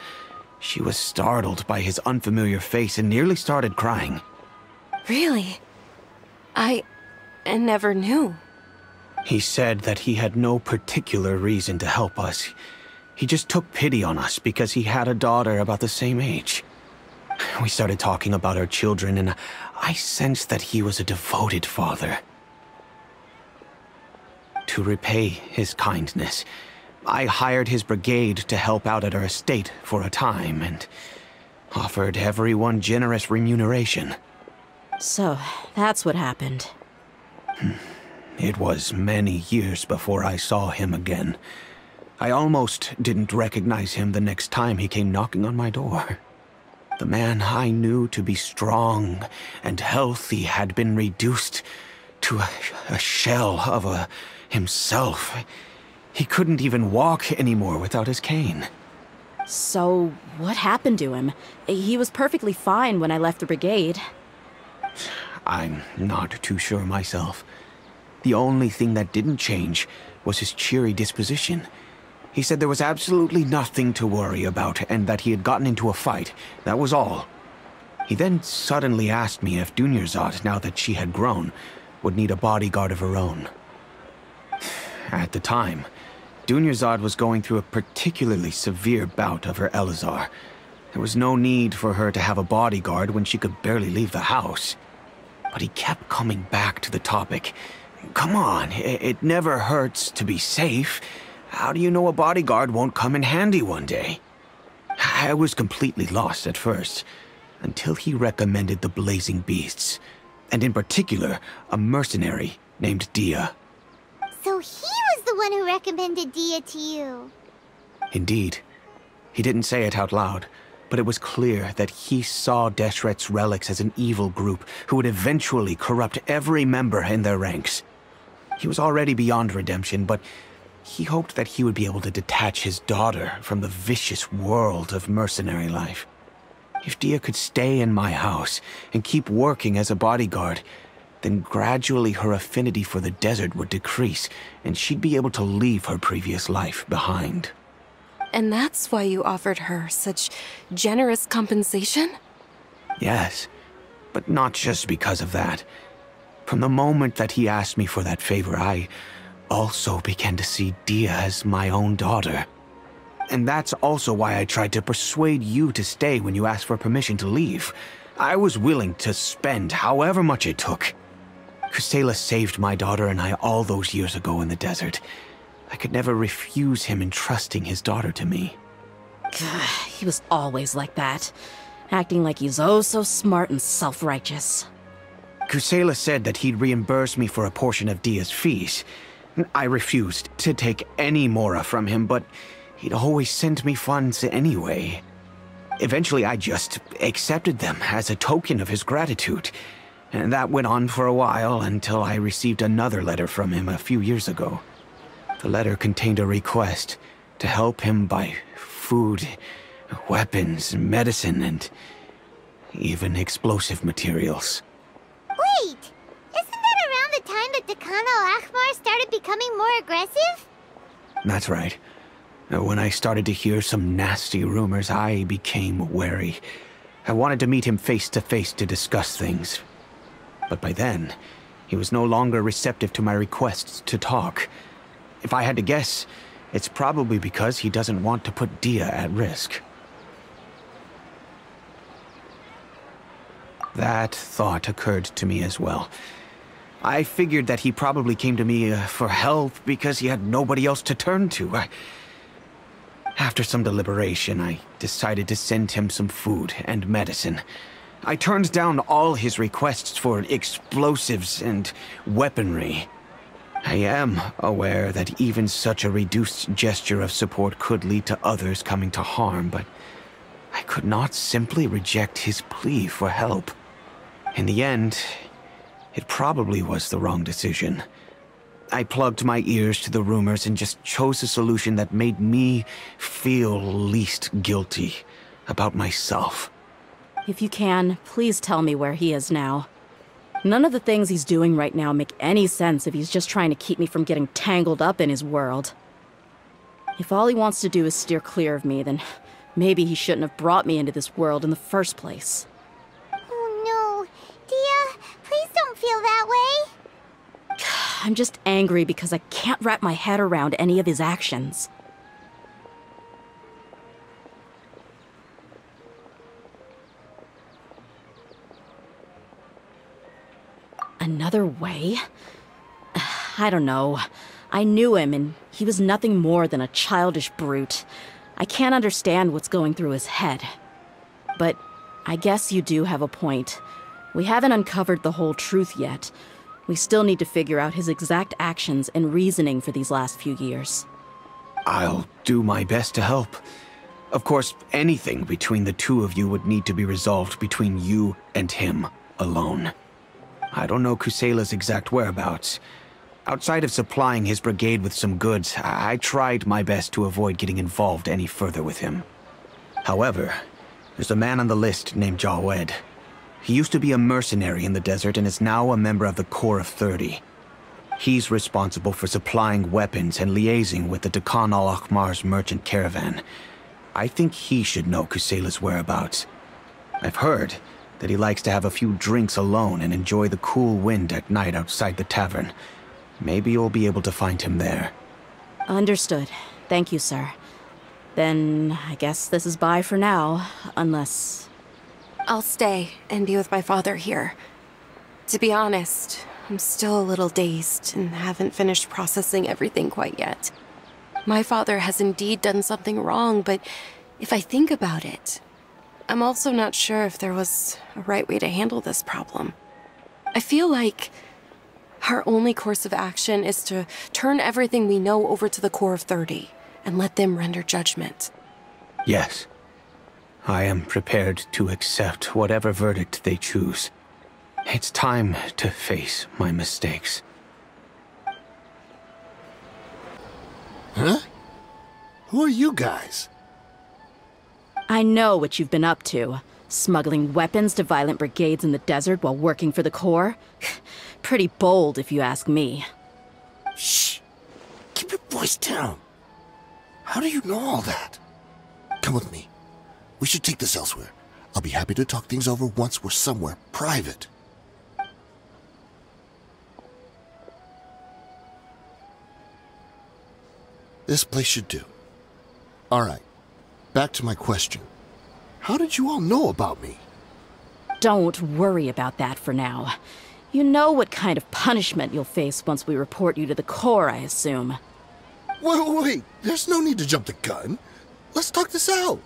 She was startled by his unfamiliar face and nearly started crying. Really? I never knew. He said that he had no particular reason to help us. He just took pity on us because he had a daughter about the same age. We started talking about our children, and I sensed that he was a devoted father. To repay his kindness, I hired his brigade to help out at our estate for a time, and offered everyone generous remuneration. So, that's what happened. It was many years before I saw him again. I almost didn't recognize him the next time he came knocking on my door. The man I knew to be strong and healthy had been reduced to a shell of himself. He couldn't even walk anymore without his cane. So, what happened to him? He was perfectly fine when I left the brigade. I'm not too sure myself. The only thing that didn't change was his cheery disposition. He said there was absolutely nothing to worry about and that he had gotten into a fight. That was all. He then suddenly asked me if Dunyarzad, now that she had grown, would need a bodyguard of her own. At the time, Dunyarzad was going through a particularly severe bout of her Elazar. There was no need for her to have a bodyguard when she could barely leave the house. But he kept coming back to the topic. Come on, it never hurts to be safe. How do you know a bodyguard won't come in handy one day? I was completely lost at first, until he recommended the Blazing Beasts, and in particular, a mercenary named Dia. So he was the one who recommended Dia to you. Indeed. He didn't say it out loud, but it was clear that he saw Deshret's relics as an evil group who would eventually corrupt every member in their ranks. He was already beyond redemption, but he hoped that he would be able to detach his daughter from the vicious world of mercenary life. If Dia could stay in my house and keep working as a bodyguard, then gradually her affinity for the desert would decrease, and she'd be able to leave her previous life behind. And that's why you offered her such generous compensation? Yes, but not just because of that. From the moment that he asked me for that favor, I also began to see Dia as my own daughter. And that's also why I tried to persuade you to stay when you asked for permission to leave. I was willing to spend however much it took. Kusela saved my daughter and I all those years ago in the desert. I could never refuse him entrusting his daughter to me. He was always like that, acting like he's oh so smart and self-righteous. Kusela said that he'd reimburse me for a portion of Dia's fees. I refused to take any mora from him, but he'd always send me funds anyway. Eventually, I just accepted them as a token of his gratitude. And that went on for a while until I received another letter from him a few years ago. The letter contained a request to help him buy food, weapons, medicine, and even explosive materials. Wait! Isn't that around the time that Dakan al-Ahmar started becoming more aggressive? That's right. When I started to hear some nasty rumors, I became wary. I wanted to meet him face to face to discuss things. But by then, he was no longer receptive to my requests to talk. If I had to guess, it's probably because he doesn't want to put Dia at risk. That thought occurred to me as well. I figured that he probably came to me for help because he had nobody else to turn to. After some deliberation, I decided to send him some food and medicine. I turned down all his requests for explosives and weaponry. I am aware that even such a reduced gesture of support could lead to others coming to harm, but I could not simply reject his plea for help. In the end, it probably was the wrong decision. I plugged my ears to the rumors and just chose a solution that made me feel least guilty about myself. If you can, please tell me where he is now. None of the things he's doing right now make any sense if he's just trying to keep me from getting tangled up in his world. If all he wants to do is steer clear of me, then maybe he shouldn't have brought me into this world in the first place. Oh no. Dia, please don't feel that way. I'm just angry because I can't wrap my head around any of his actions. Another way? I don't know. I knew him, and he was nothing more than a childish brute. I can't understand what's going through his head. But I guess you do have a point. We haven't uncovered the whole truth yet. We still need to figure out his exact actions and reasoning for these last few years. I'll do my best to help. Of course, anything between the two of you would need to be resolved between you and him alone. I don't know Kusela's exact whereabouts. Outside of supplying his brigade with some goods, I tried my best to avoid getting involved any further with him. However, there's a man on the list named Jawed. He used to be a mercenary in the desert and is now a member of the Corps of 30. He's responsible for supplying weapons and liaising with the Dakan al-Ahmar's merchant caravan. I think he should know Kusela's whereabouts. I've heard that he likes to have a few drinks alone and enjoy the cool wind at night outside the tavern. Maybe you'll be able to find him there. Understood. Thank you, sir. Then I guess this is bye for now, unless... I'll stay and be with my father here. To be honest, I'm still a little dazed and haven't finished processing everything quite yet. My father has indeed done something wrong, but if I think about it, I'm also not sure if there was a right way to handle this problem. I feel like our only course of action is to turn everything we know over to the Corps of 30 and let them render judgment. Yes. I am prepared to accept whatever verdict they choose. It's time to face my mistakes. Huh? Who are you guys? I know what you've been up to. Smuggling weapons to violent brigades in the desert while working for the Corps. Pretty bold, if you ask me. Shh! Keep your voice down. How do you know all that? Come with me. We should take this elsewhere. I'll be happy to talk things over once we're somewhere private. This place should do. All right. Back to my question. How did you all know about me? Don't worry about that for now. You know what kind of punishment you'll face once we report you to the Corps, I assume. Wait. There's no need to jump the gun. Let's talk this out.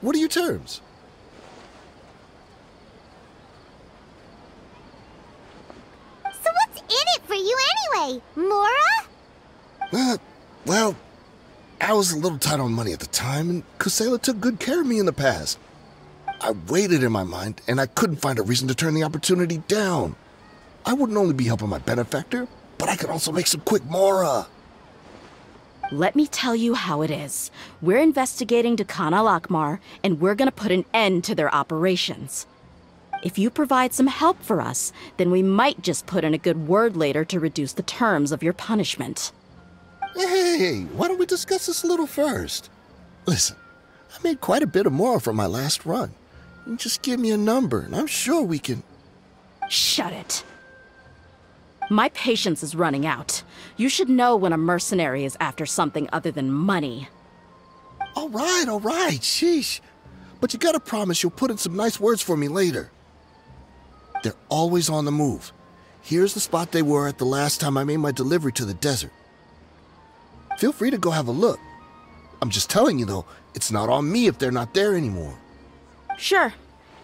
What are your terms? So what's in it for you anyway, Mora? Well, I was a little tight on money at the time, and Kusela took good care of me in the past. I weighed it in my mind, and I couldn't find a reason to turn the opportunity down. I wouldn't only be helping my benefactor, but I could also make some quick Mora. Let me tell you how it is. We're investigating Dakan al-Akmar, and we're gonna put an end to their operations. If you provide some help for us, then we might just put in a good word later to reduce the terms of your punishment. Hey, why don't we discuss this a little first? Listen, I made quite a bit of Mora from my last run. You just give me a number, and I'm sure we can... Shut it. My patience is running out. You should know when a mercenary is after something other than money. All right, sheesh. But you gotta promise you'll put in some nice words for me later. They're always on the move. Here's the spot they were at the last time I made my delivery to the desert. Feel free to go have a look. I'm just telling you though, it's not on me if they're not there anymore. Sure.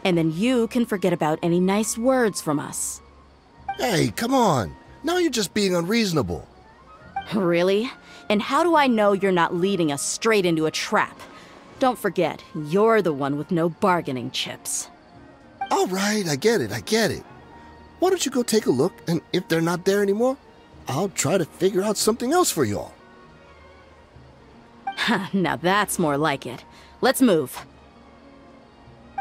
And then you can forget about any nice words from us. Hey, come on. Now you're just being unreasonable. Really? And how do I know you're not leading us straight into a trap? Don't forget, you're the one with no bargaining chips. All right, I get it. Why don't you go take a look, and if they're not there anymore, I'll try to figure out something else for y'all. Now that's more like it. Let's move.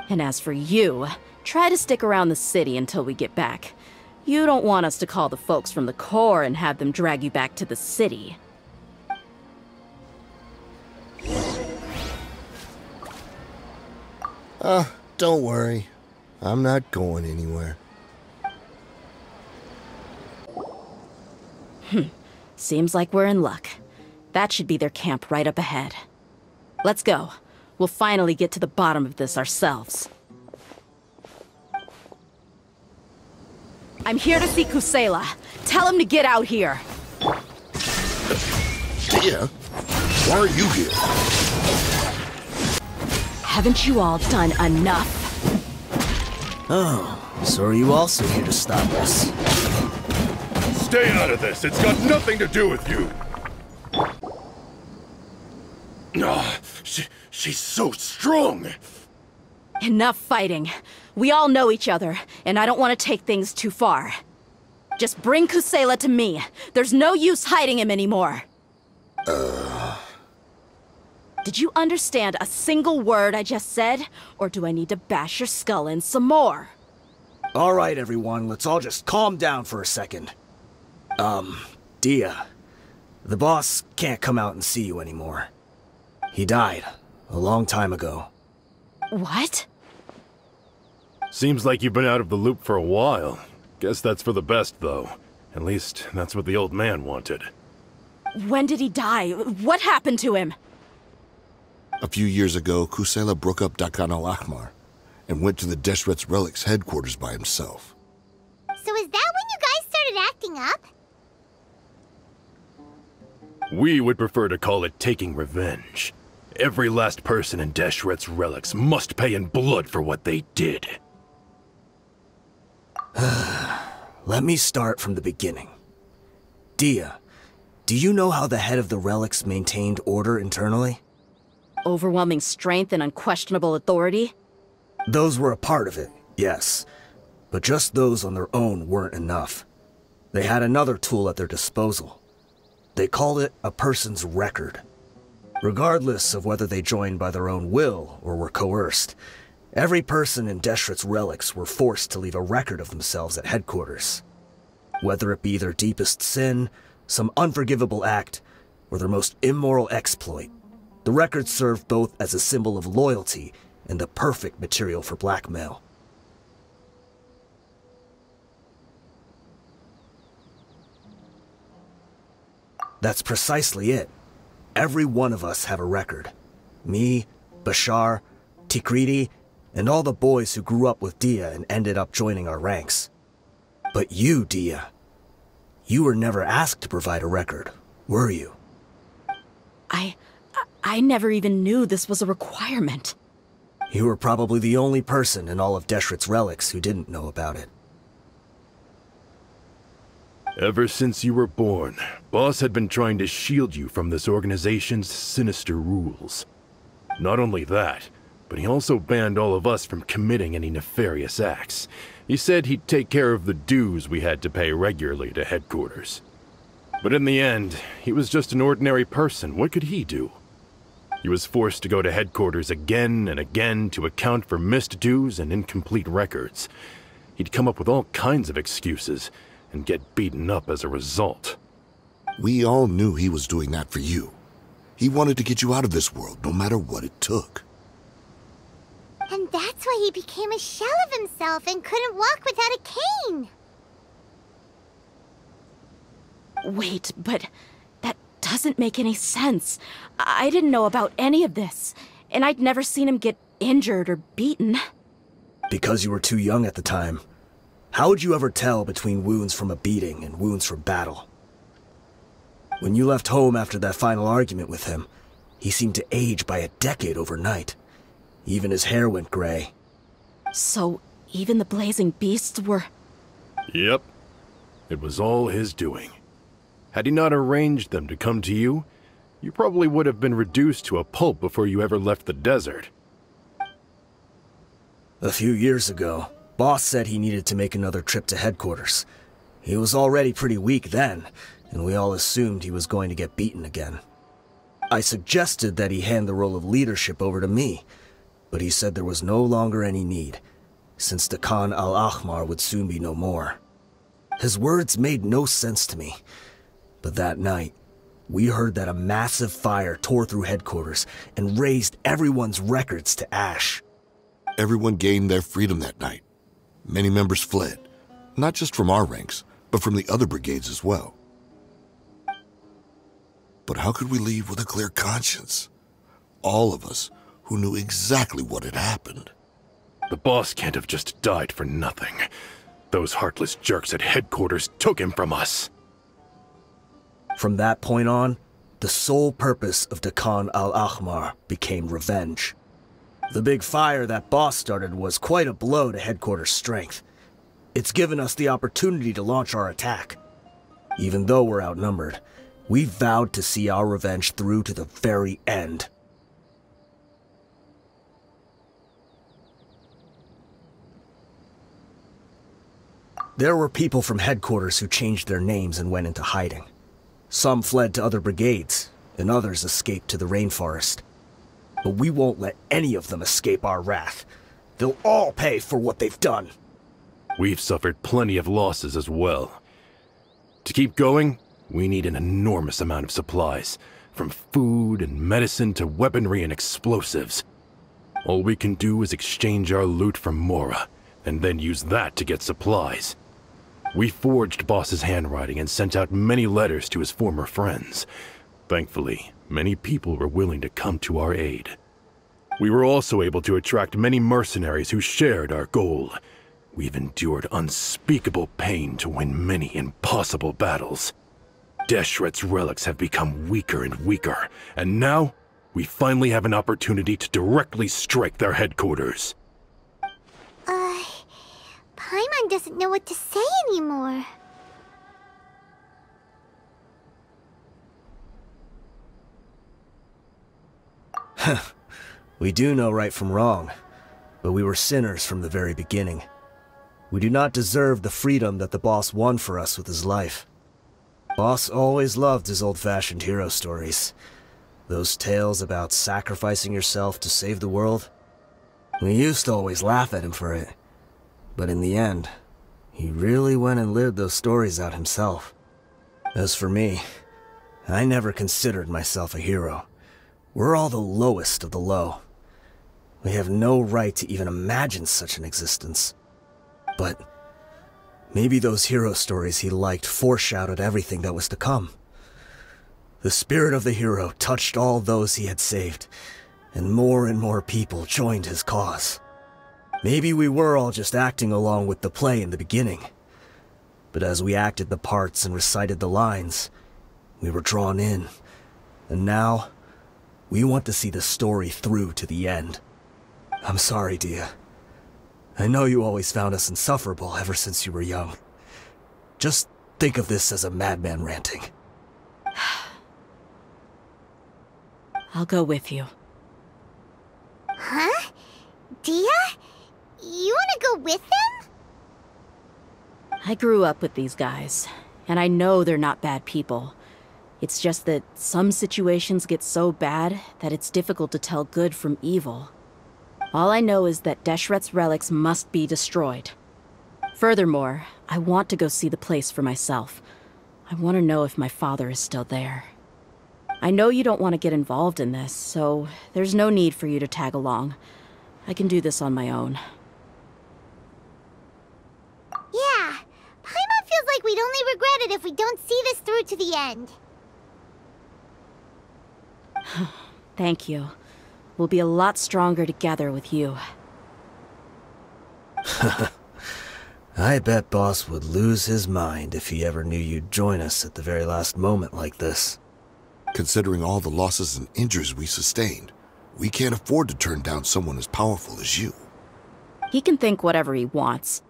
And as for you, try to stick around the city until we get back. You don't want us to call the folks from the Corps and have them drag you back to the city. Don't worry. I'm not going anywhere. Seems like we're in luck. That should be their camp right up ahead. Let's go. We'll finally get to the bottom of this ourselves. I'm here to see Kusela. Tell him to get out here. Dia, why are you here? Haven't you all done enough? Oh, so are you also here to stop us? Stay out of this. It's got nothing to do with you. She's so strong. Enough fighting. We all know each other, and I don't want to take things too far. Just bring Kusela to me. There's no use hiding him anymore. Did you understand a single word I just said? Or do I need to bash your skull in some more? All right, everyone, let's all just calm down for a second. Dia, the boss can't come out and see you anymore. He died a long time ago. What? Seems like you've been out of the loop for a while. Guess that's for the best, though. At least, that's what the old man wanted. When did he die? What happened to him? A few years ago, Kusela broke up Dakan al-Akmar and went to the Deshret's Relics headquarters by himself. So is that when you guys started acting up? We would prefer to call it taking revenge. Every last person in Deshret's Relics must pay in blood for what they did. Let me start from the beginning. Dia, do you know how the head of the Relics maintained order internally? Overwhelming strength and unquestionable authority? Those were a part of it, yes. But just those on their own weren't enough. They had another tool at their disposal. They called it a person's record. Regardless of whether they joined by their own will or were coerced, every person in Deshret's Relics were forced to leave a record of themselves at headquarters. Whether it be their deepest sin, some unforgivable act, or their most immoral exploit, the record served both as a symbol of loyalty and the perfect material for blackmail. That's precisely it. Every one of us have a record. Me, Bashar, Tikriti, and all the boys who grew up with Dia and ended up joining our ranks. But you, Dia, you were never asked to provide a record, were you? I never even knew this was a requirement. You were probably the only person in all of Deshret's relics who didn't know about it. Ever since you were born, Boss had been trying to shield you from this organization's sinister rules. Not only that, but he also banned all of us from committing any nefarious acts. He said he'd take care of the dues we had to pay regularly to headquarters. But in the end, he was just an ordinary person. What could he do? He was forced to go to headquarters again and again to account for missed dues and incomplete records. He'd come up with all kinds of excuses and get beaten up as a result. We all knew he was doing that for you. He wanted to get you out of this world, no matter what it took. And that's why he became a shell of himself and couldn't walk without a cane. Wait, but that doesn't make any sense. I didn't know about any of this, and I'd never seen him get injured or beaten. Because you were too young at the time. How would you ever tell between wounds from a beating and wounds from battle? When you left home after that final argument with him, he seemed to age by a decade overnight. Even his hair went gray. So, even the blazing beasts were... Yep. It was all his doing. Had he not arranged them to come to you, you probably would have been reduced to a pulp before you ever left the desert. A few years ago, Boss said he needed to make another trip to headquarters. He was already pretty weak then, and we all assumed he was going to get beaten again. I suggested that he hand the role of leadership over to me, but he said there was no longer any need, since the Khan al-Ahmar would soon be no more. His words made no sense to me, but that night, we heard that a massive fire tore through headquarters and razed everyone's records to ash. Everyone gained their freedom that night. Many members fled, not just from our ranks, but from the other brigades as well. But how could we leave with a clear conscience? All of us who knew exactly what had happened. The boss can't have just died for nothing. Those heartless jerks at headquarters took him from us. From that point on, the sole purpose of the Khan al-Ahmar became revenge. The big fire that Boss started was quite a blow to headquarters' strength. It's given us the opportunity to launch our attack. Even though we're outnumbered, we vowed to see our revenge through to the very end. There were people from headquarters who changed their names and went into hiding. Some fled to other brigades, and others escaped to the rainforest. But we won't let any of them escape our wrath. They'll all pay for what they've done. We've suffered plenty of losses as well. To keep going, we need an enormous amount of supplies, from food and medicine to weaponry and explosives. All we can do is exchange our loot from Mora, and then use that to get supplies. We forged Boss's handwriting and sent out many letters to his former friends. Thankfully, many people were willing to come to our aid. We were also able to attract many mercenaries who shared our goal. We've endured unspeakable pain to win many impossible battles. Deshret's relics have become weaker and weaker, and now we finally have an opportunity to directly strike their headquarters. Paimon doesn't know what to say anymore. We do know right from wrong, but we were sinners from the very beginning. We do not deserve the freedom that the boss won for us with his life. Boss always loved his old-fashioned hero stories. Those tales about sacrificing yourself to save the world. We used to always laugh at him for it. But in the end, he really went and lived those stories out himself. As for me, I never considered myself a hero. We're all the lowest of the low. We have no right to even imagine such an existence. But maybe those hero stories he liked foreshadowed everything that was to come. The spirit of the hero touched all those he had saved, and more people joined his cause. Maybe we were all just acting along with the play in the beginning. But as we acted the parts and recited the lines, we were drawn in. And now, we want to see the story through to the end. I'm sorry, Dia. I know you always found us insufferable ever since you were young. Just think of this as a madman ranting. I'll go with you. Huh? Dia? You wanna go with them? I grew up with these guys, and I know they're not bad people. It's just that some situations get so bad that it's difficult to tell good from evil. All I know is that Deshret's relics must be destroyed. Furthermore, I want to go see the place for myself. I want to know if my father is still there. I know you don't want to get involved in this, so there's no need for you to tag along. I can do this on my own. Yeah, Paimon feels like we'd only regret it if we don't see this through to the end. Thank you. We'll be a lot stronger together with you. I bet Boss would lose his mind if he ever knew you'd join us at the very last moment like this. Considering all the losses and injuries we sustained, we can't afford to turn down someone as powerful as you. He can think whatever he wants.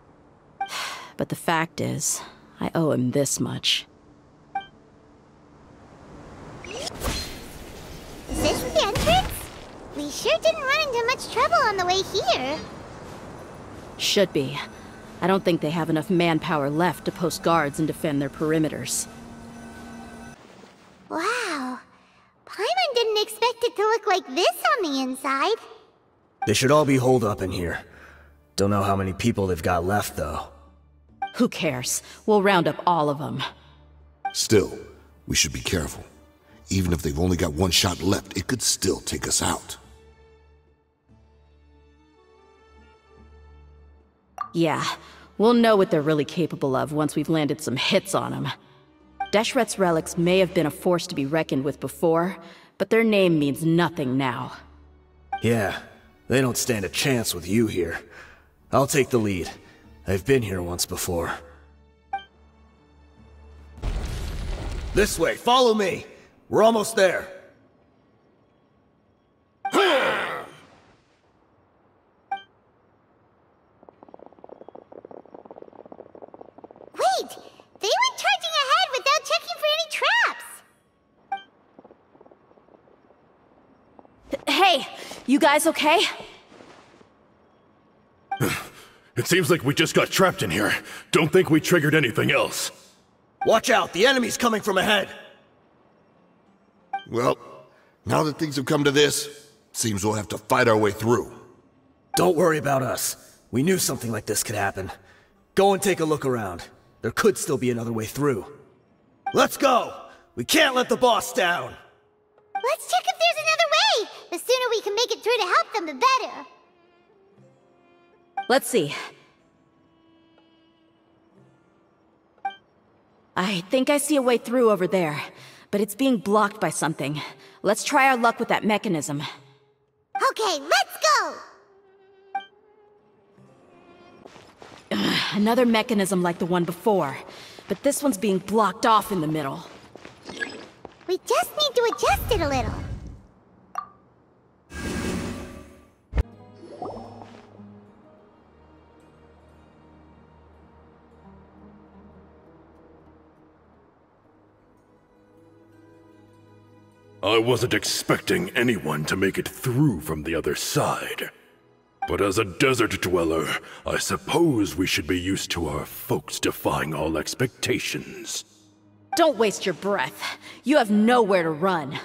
But the fact is, I owe him this much. Is this the entrance? We sure didn't run into much trouble on the way here. Should be. I don't think they have enough manpower left to post guards and defend their perimeters. Wow. Paimon didn't expect it to look like this on the inside. They should all be holed up in here. Don't know how many people they've got left, though. Who cares? We'll round up all of them. Still, we should be careful. Even if they've only got one shot left, it could still take us out. Yeah, we'll know what they're really capable of once we've landed some hits on them. Deshret's relics may have been a force to be reckoned with before, but their name means nothing now. Yeah, they don't stand a chance with you here. I'll take the lead. I've been here once before. This way, follow me! We're almost there. Wait! They went charging ahead without checking for any traps! Hey! You guys okay? It seems like we just got trapped in here. Don't think we triggered anything else. Watch out, the enemy's coming from ahead! Well, now that things have come to this, seems we'll have to fight our way through. Don't worry about us. We knew something like this could happen. Go and take a look around. There could still be another way through. Let's go! We can't let the boss down! Let's check if there's another way! The sooner we can make it through to help them, the better. Let's see. I think I see a way through over there, but it's being blocked by something. Let's try our luck with that mechanism. Okay, let's go! Another mechanism like the one before, but this one's being blocked off in the middle. We just need to adjust it a little. I wasn't expecting anyone to make it through from the other side. But as a desert dweller, I suppose we should be used to our folks defying all expectations. Don't waste your breath. You have nowhere to run.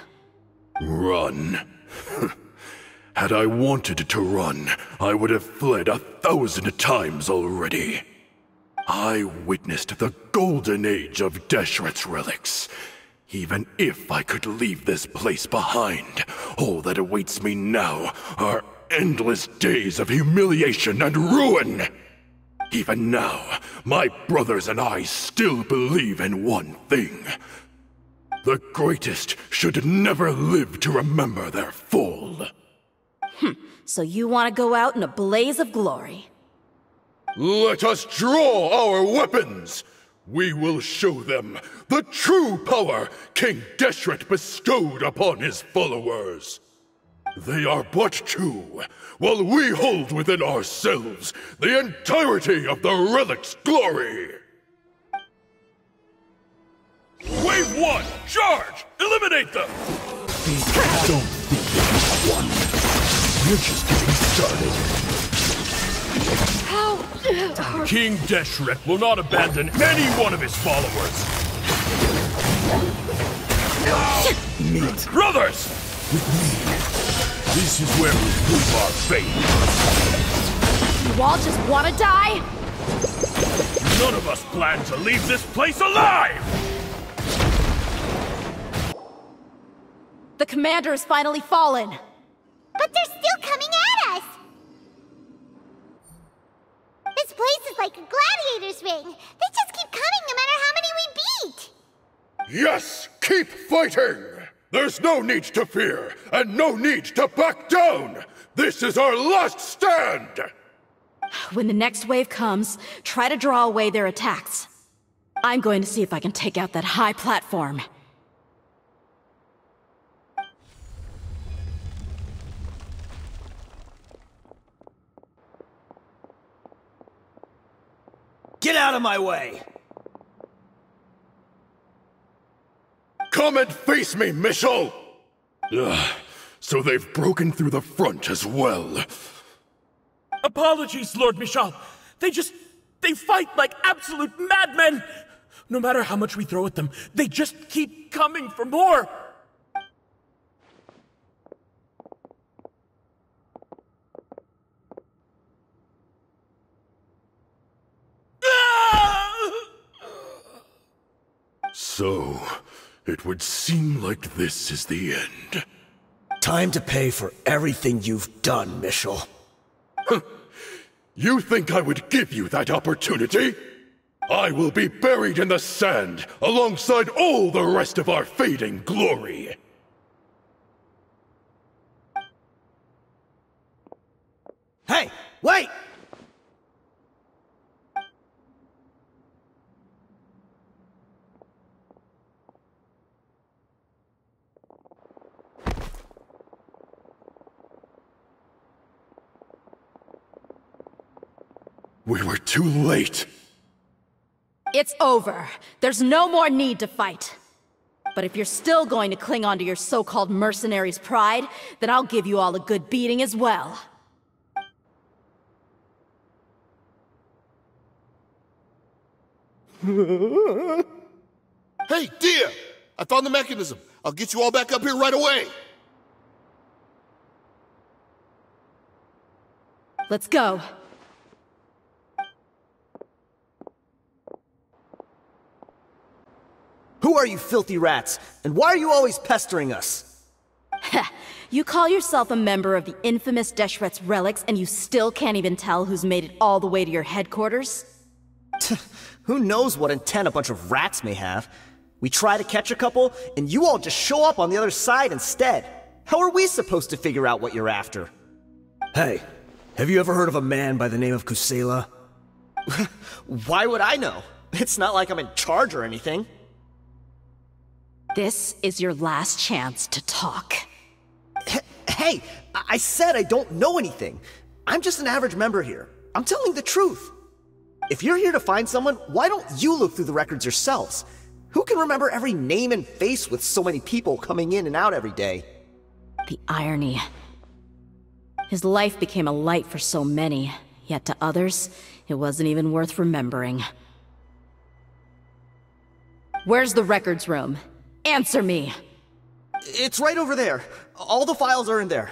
Run? Had I wanted to run, I would have fled 1,000 times already. I witnessed the golden age of Deshret's relics. Even if I could leave this place behind, all that awaits me now are endless days of humiliation and ruin. Even now, my brothers and I still believe in one thing. The greatest should never live to remember their fall. So you want to go out in a blaze of glory. Let us draw our weapons! We will show them the true power King Deshret bestowed upon his followers. They are but two, while we hold within ourselves the entirety of the Relic's glory! Wave 1, charge! Eliminate them! Don't think they can won. We're just getting started. King Deshret will not abandon any one of his followers. Meet Brothers! with me. This is where we prove our faith. You all just want to die? None of us plan to leave this place alive! The commander has finally fallen. But they're still coming at us! This place is like a gladiator's ring. They just keep coming no matter how many we beat! Yes, keep fighting! There's no need to fear, and no need to back down! This is our last stand! When the next wave comes, try to draw away their attacks. I'm going to see if I can take out that high platform. Get out of my way! Come and face me, Michel! So they've broken through the front as well. Apologies, Lord Michal. They fight like absolute madmen! No matter how much we throw at them, they just keep coming for more! So, it would seem like this is the end. Time to pay for everything you've done, Michel. You think I would give you that opportunity? I will be buried in the sand alongside all the rest of our fading glory. Hey, wait! We were too late. It's over. There's no more need to fight. But if you're still going to cling on to your so-called mercenary's pride, then I'll give you all a good beating as well. Hey, Dia! I found the mechanism. I'll get you all back up here right away. Let's go. Who are you filthy rats? And why are you always pestering us? You call yourself a member of the infamous Deshret's relics, and you still can't even tell who's made it all the way to your headquarters? Who knows what intent a bunch of rats may have? We try to catch a couple, and you all just show up on the other side instead. How are we supposed to figure out what you're after? Hey, have you ever heard of a man by the name of Kusela? Why would I know? It's not like I'm in charge or anything. This is your last chance to talk. Hey, I said I don't know anything. I'm just an average member here. I'm telling the truth. If you're here to find someone, why don't you look through the records yourselves? Who can remember every name and face with so many people coming in and out every day? The irony. His life became a light for so many, yet to others, it wasn't even worth remembering. Where's the records room? Answer me! It's right over there. All the files are in there.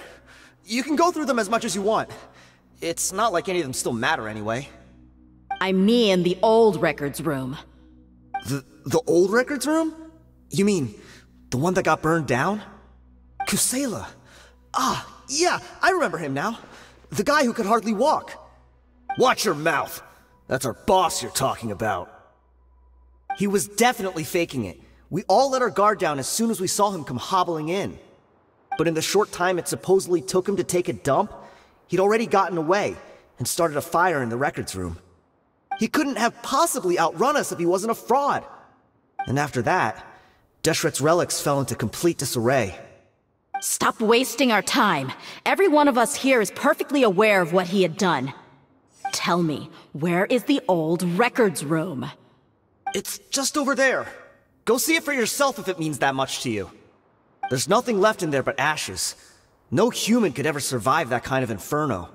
You can go through them as much as you want. It's not like any of them still matter anyway. I mean the old records room. The old records room? You mean, the one that got burned down? Kusela. Ah, yeah, I remember him now. The guy who could hardly walk. Watch your mouth. That's our boss you're talking about. He was definitely faking it. We all let our guard down as soon as we saw him come hobbling in. But in the short time it supposedly took him to take a dump, He'd already gotten away and started a fire in the records room. He couldn't have possibly outrun us if he wasn't a fraud. And after that, Deshret's relics fell into complete disarray. Stop wasting our time. Every one of us here is perfectly aware of what he had done. Tell me, where is the old records room? It's just over there. Go see it for yourself if it means that much to you. There's nothing left in there but ashes. No human could ever survive that kind of inferno.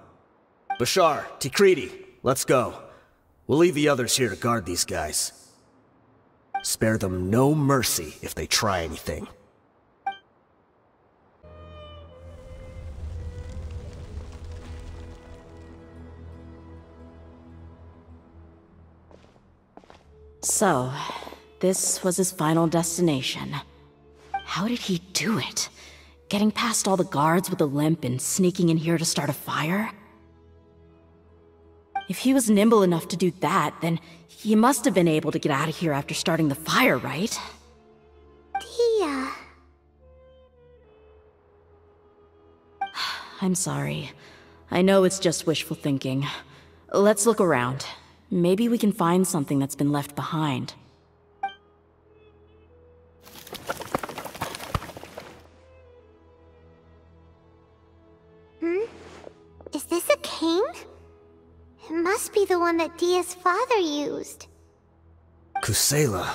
Bashar, Tikriti, let's go. We'll leave the others here to guard these guys. Spare them no mercy if they try anything. So, this was his final destination. How did he do it? Getting past all the guards with a limp and sneaking in here to start a fire? If he was nimble enough to do that, then he must have been able to get out of here after starting the fire, right? Tia... I'm sorry. I know it's just wishful thinking. Let's look around. Maybe we can find something that's been left behind. Is this a cane? It must be the one that Dia's father used. Kusela.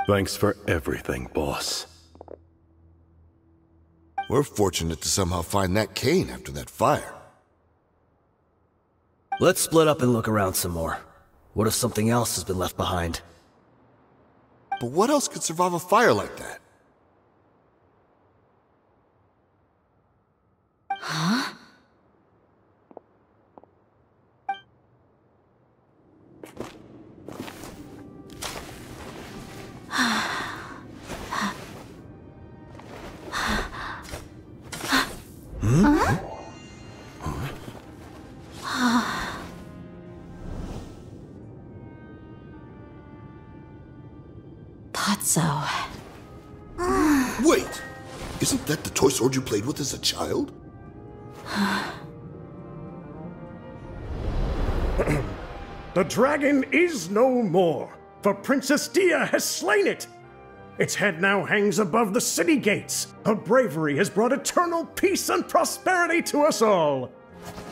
Thanks for everything, boss. We're fortunate to somehow find that cane after that fire. Let's split up and look around some more. What if something else has been left behind? But what else could survive a fire like that? Huh? Patso. Wait! Isn't that the toy sword you played with as a child? The dragon is no more, for Princess Dia has slain it. Its head now hangs above the city gates. Her bravery has brought eternal peace and prosperity to us all.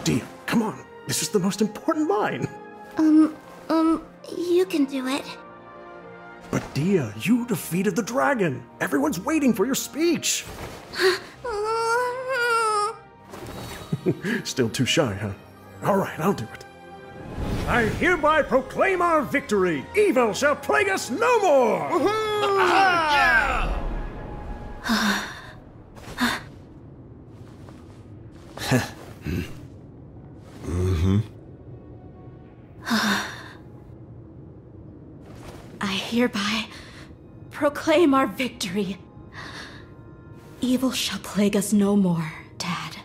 Dia, come on. This is the most important line. You can do it. But Dia, you defeated the dragon. Everyone's waiting for your speech. Still too shy, huh? All right, I'll do it. I hereby proclaim our victory. Evil shall plague us no more. I hereby proclaim our victory. Evil shall plague us no more, Dad.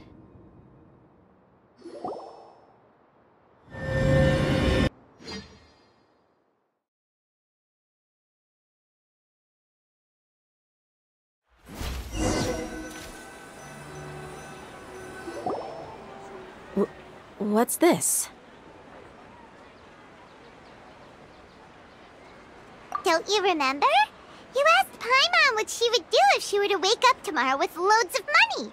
What's this? Don't you remember? You asked Paimon what she would do if she were to wake up tomorrow with loads of money.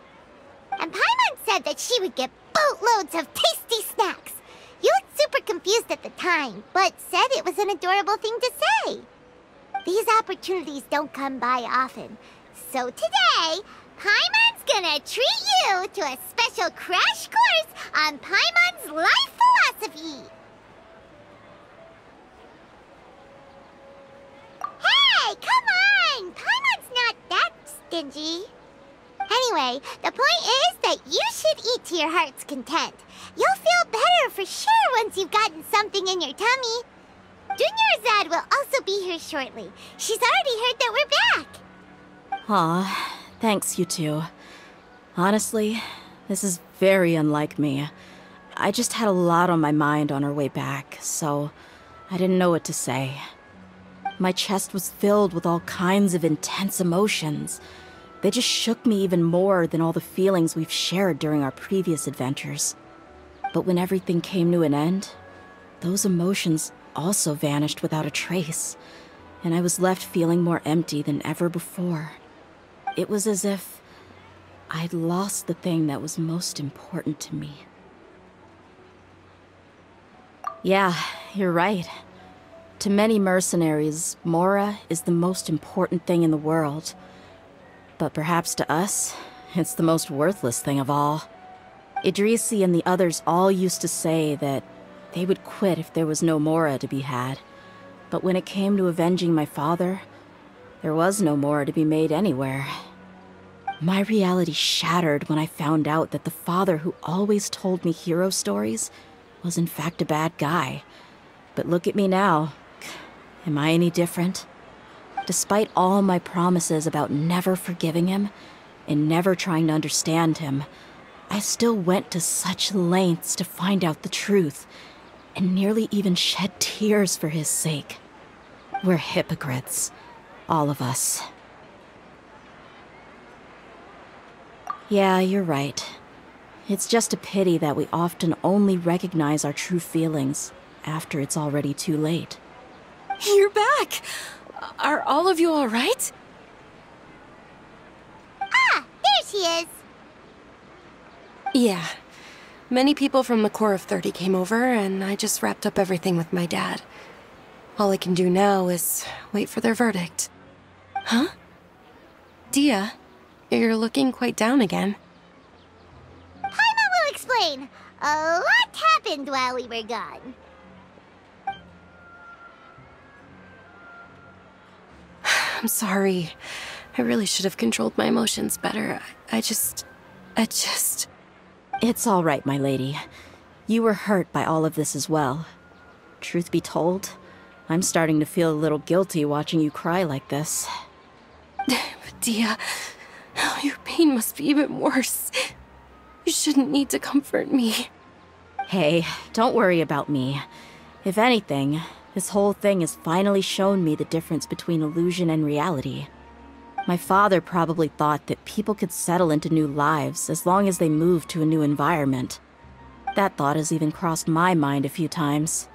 And Paimon said that she would get boatloads of tasty snacks. You looked super confused at the time, but said it was an adorable thing to say. These opportunities don't come by often. So today, Paimon's gonna treat you to a special crash course on Paimon's life philosophy. Hey, come on! Paimon's not that stingy. Anyway, the point is that you should eat to your heart's content. You'll feel better for sure once you've gotten something in your tummy. Dunyarzad will also be here shortly. She's already heard that we're back. Aw, thanks, you two. Honestly, this is very unlike me. I just had a lot on my mind on our way back, so I didn't know what to say. My chest was filled with all kinds of intense emotions. They just shook me even more than all the feelings we've shared during our previous adventures. But when everything came to an end, those emotions also vanished without a trace, and I was left feeling more empty than ever before. It was as if I'd lost the thing that was most important to me. Yeah, you're right. To many mercenaries, Mora is the most important thing in the world. But perhaps to us, it's the most worthless thing of all. Idrisi and the others all used to say that they would quit if there was no Mora to be had. But when it came to avenging my father, there was no Mora to be made anywhere. My reality shattered when I found out that the father who always told me hero stories was in fact a bad guy. But look at me now. Am I any different? Despite all my promises about never forgiving him and never trying to understand him, I still went to such lengths to find out the truth, and nearly even shed tears for his sake. We're hypocrites, all of us. Yeah, you're right. It's just a pity that we often only recognize our true feelings after it's already too late. You're back! Are all of you alright? Ah, there she is! Yeah. Many people from the Corps of 30 came over, and I just wrapped up everything with my dad. All I can do now is wait for their verdict. Huh? Dia, you're looking quite down again. Paimon will explain. A lot happened while we were gone. I'm sorry. I really should have controlled my emotions better. I just... It's all right, my lady. You were hurt by all of this as well. Truth be told, I'm starting to feel a little guilty watching you cry like this. But Dia, your pain must be even worse. You shouldn't need to comfort me. Hey, don't worry about me. If anything, this whole thing has finally shown me the difference between illusion and reality. My father probably thought that people could settle into new lives as long as they moved to a new environment. That thought has even crossed my mind a few times.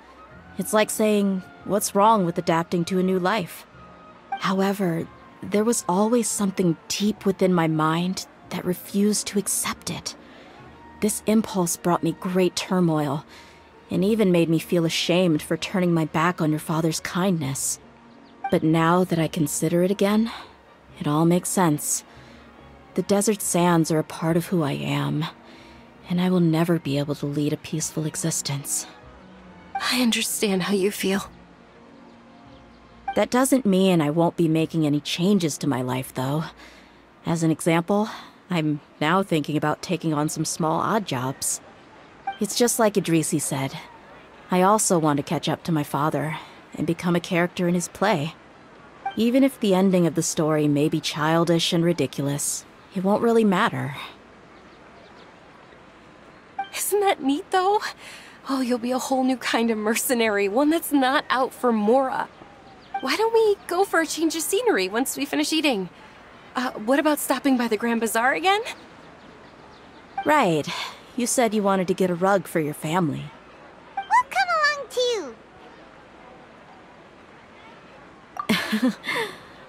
It's like saying, what's wrong with adapting to a new life? However, there was always something deep within my mind that refused to accept it. This impulse brought me great turmoil, and even made me feel ashamed for turning my back on your father's kindness. But now that I consider it again, it all makes sense. The desert sands are a part of who I am, and I will never be able to lead a peaceful existence. I understand how you feel. That doesn't mean I won't be making any changes to my life, though. As an example, I'm now thinking about taking on some small odd jobs. It's just like Idrisi said. I also want to catch up to my father and become a character in his play. Even if the ending of the story may be childish and ridiculous, it won't really matter. Isn't that neat, though? Oh, you'll be a whole new kind of mercenary, one that's not out for Mora. Why don't we go for a change of scenery once we finish eating? What about stopping by the Grand Bazaar again? Right. You said you wanted to get a rug for your family. We'll come along too.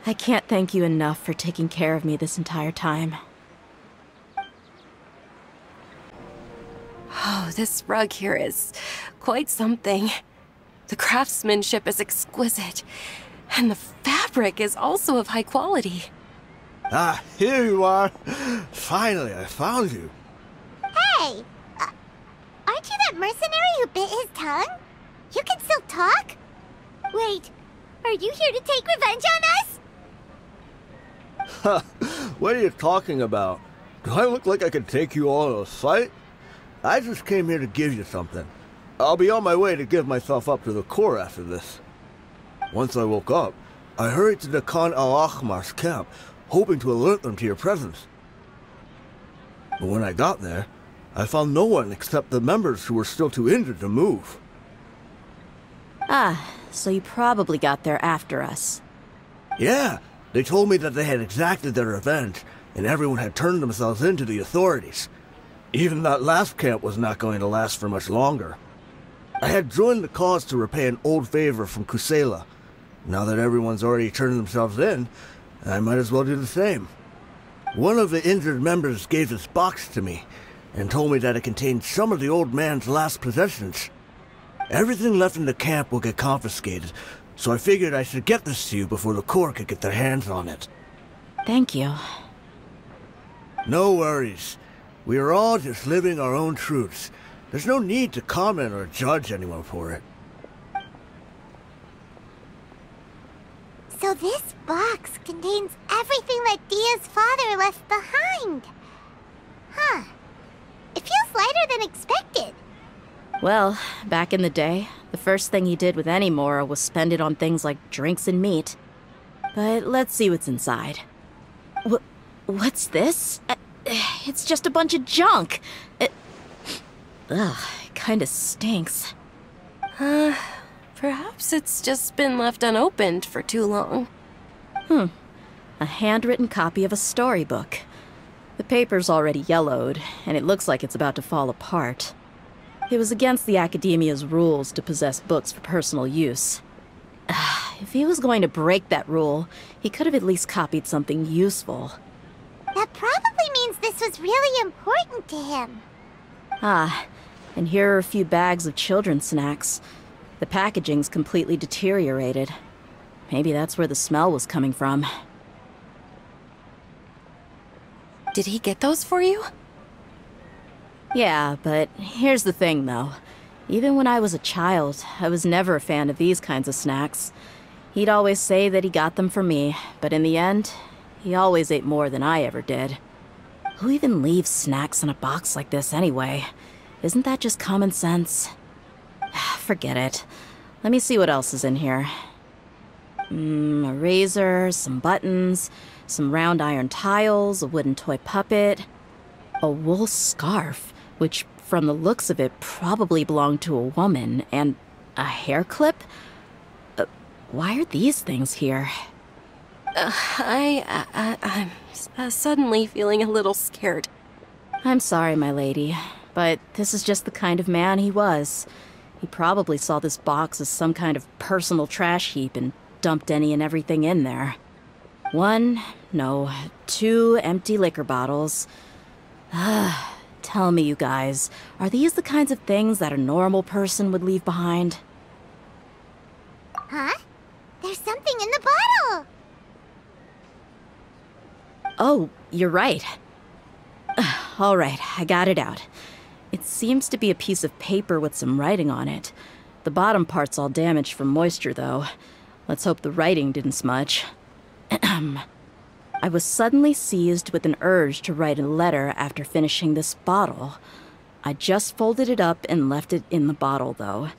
I can't thank you enough for taking care of me this entire time. Oh, this rug here is quite something. The craftsmanship is exquisite, and the fabric is also of high quality. Ah, here you are. Finally, I found you. Hey! Aren't you that mercenary who bit his tongue? You can still talk? Wait, are you here to take revenge on us? What are you talking about? Do I look like I could take you all in a fight? I just came here to give you something. I'll be on my way to give myself up to the Corps after this. Once I woke up, I hurried to the Khan al-Ahmar's camp, hoping to alert them to your presence. But when I got there, I found no one except the members who were still too injured to move. Ah, so you probably got there after us. Yeah, they told me that they had exacted their revenge, and everyone had turned themselves in to the authorities. Even that last camp was not going to last for much longer. I had joined the cause to repay an old favor from Kusela. Now that everyone's already turned themselves in, I might as well do the same. One of the injured members gave this box to me, and told me that it contained some of the old man's last possessions. Everything left in the camp will get confiscated, so I figured I should get this to you before the court could get their hands on it. Thank you. No worries. We are all just living our own truths. There's no need to comment or judge anyone for it. So this box contains everything that Dia's father left behind. Huh. It feels lighter than expected. Well, back in the day, the first thing he did with any Mora was spend it on things like drinks and meat. But let's see what's inside. What's this? It's just a bunch of junk. It kinda stinks. Perhaps it's just been left unopened for too long. A handwritten copy of a storybook. The paper's already yellowed, and it looks like it's about to fall apart. It was against the Academia's rules to possess books for personal use. If he was going to break that rule, he could have at least copied something useful. That probably means this was really important to him. And here are a few bags of children's snacks. The packaging's completely deteriorated. Maybe that's where the smell was coming from. Did he get those for you? Yeah, but here's the thing, though. Even when I was a child, I was never a fan of these kinds of snacks. He'd always say that he got them for me, but in the end, he always ate more than I ever did. Who even leaves snacks in a box like this anyway? Isn't that just common sense? Forget it. Let me see what else is in here. A razor, some buttons, some round iron tiles, a wooden toy puppet, a wool scarf, which from the looks of it probably belonged to a woman, and a hair clip? Why are these things here? I'm suddenly feeling a little scared. I'm sorry, my lady, but this is just the kind of man he was. He probably saw this box as some kind of personal trash heap and dumped any and everything in there. 2 empty liquor bottles. Tell me, you guys, are these the kinds of things that a normal person would leave behind? Huh? There's something in the bottle! Oh, you're right. All right, I got it out. It seems to be a piece of paper with some writing on it. The bottom part's all damaged from moisture, though. Let's hope the writing didn't smudge. I was suddenly seized with an urge to write a letter after finishing this bottle. I just folded it up and left it in the bottle, though.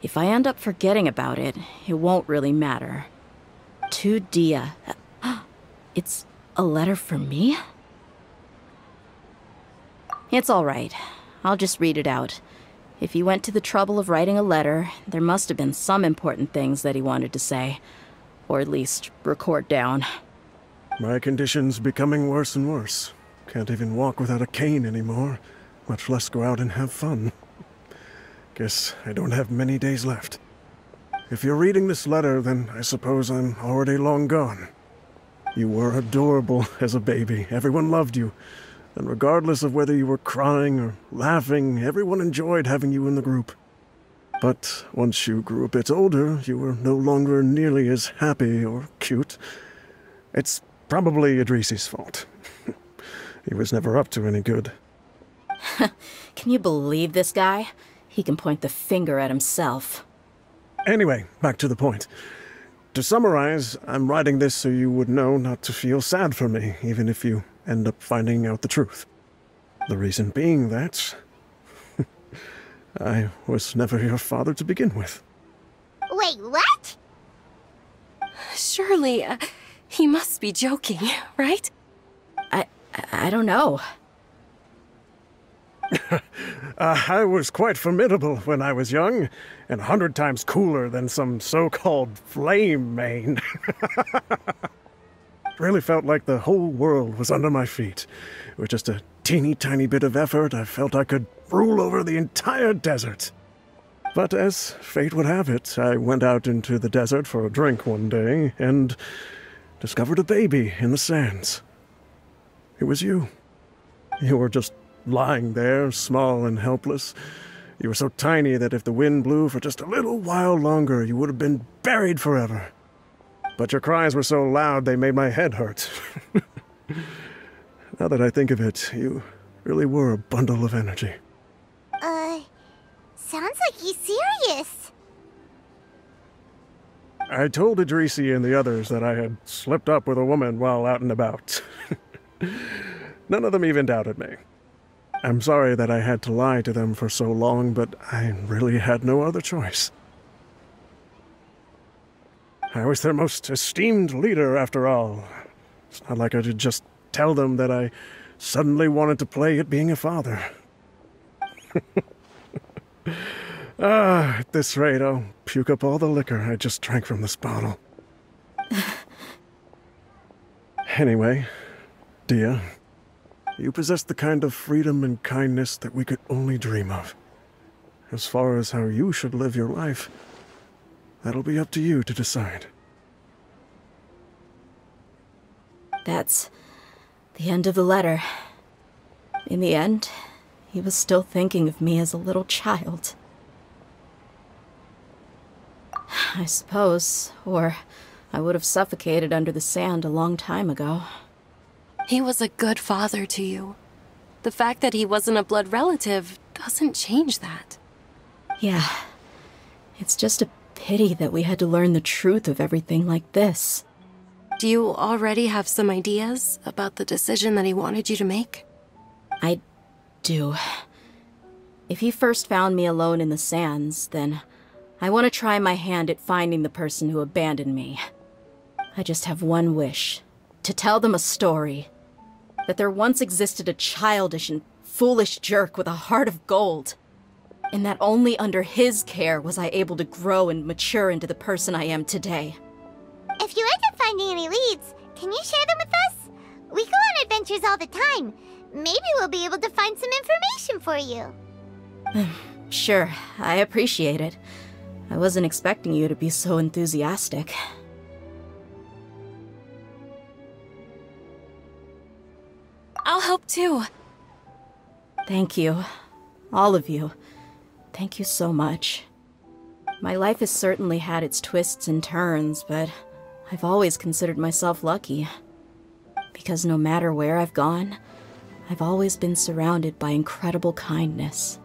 If I end up forgetting about it, it won't really matter. To Dia. It's a letter for me? It's all right. I'll just read it out. If he went to the trouble of writing a letter, there must have been some important things that he wanted to say. Or at least record down. My condition's becoming worse and worse. Can't even walk without a cane anymore, much less go out and have fun. Guess I don't have many days left. If you're reading this letter, then I suppose I'm already long gone. You were adorable as a baby. Everyone loved you. And regardless of whether you were crying or laughing, everyone enjoyed having you in the group. But once you grew a bit older, you were no longer nearly as happy or cute. It's probably Idrisi's fault. He was never up to any good. Can you believe this guy? He can point the finger at himself. Anyway, back to the point. To summarize, I'm writing this so you would know not to feel sad for me, even if you end up finding out the truth. The reason being that I was never your father to begin with. Wait, what? Surely, he must be joking, right? I don't know. I was quite formidable when I was young, and 100 times cooler than some so-called flame main. really felt like the whole world was under my feet. With just a teeny tiny bit of effort, I felt I could rule over the entire desert. But as fate would have it, I went out into the desert for a drink one day and discovered a baby in the sands. It was you. You were just lying there, small and helpless. You were so tiny that if the wind blew for just a little while longer, you would have been buried forever. But your cries were so loud they made my head hurt. Now that I think of it, you really were a bundle of energy. Sounds like he's serious. I told Idrisi and the others that I had slipped up with a woman while out and about. None of them even doubted me. I'm sorry that I had to lie to them for so long, but I really had no other choice. I was their most esteemed leader, after all. It's not like I could just tell them that I suddenly wanted to play at being a father. At this rate, I'll puke up all the liquor I just drank from this bottle. Anyway, Dia, you possess the kind of freedom and kindness that we could only dream of. As far as how you should live your life, that'll be up to you to decide. That's the end of the letter. In the end, he was still thinking of me as a little child. I suppose, or I would have suffocated under the sand a long time ago. He was a good father to you. The fact that he wasn't a blood relative doesn't change that. Yeah. It's just a pity that we had to learn the truth of everything like this. Do you already have some ideas about the decision that he wanted you to make? I do. If he first found me alone in the sands, then I want to try my hand at finding the person who abandoned me. I just have one wish. To tell them a story. That there once existed a childish and foolish jerk with a heart of gold. And that only under his care was I able to grow and mature into the person I am today. If you end up finding any leads, can you share them with us? We go on adventures all the time. Maybe we'll be able to find some information for you. Sure, I appreciate it. I wasn't expecting you to be so enthusiastic. I'll help too. Thank you. All of you. Thank you so much. My life has certainly had its twists and turns, but I've always considered myself lucky. Because no matter where I've gone, I've always been surrounded by incredible kindness.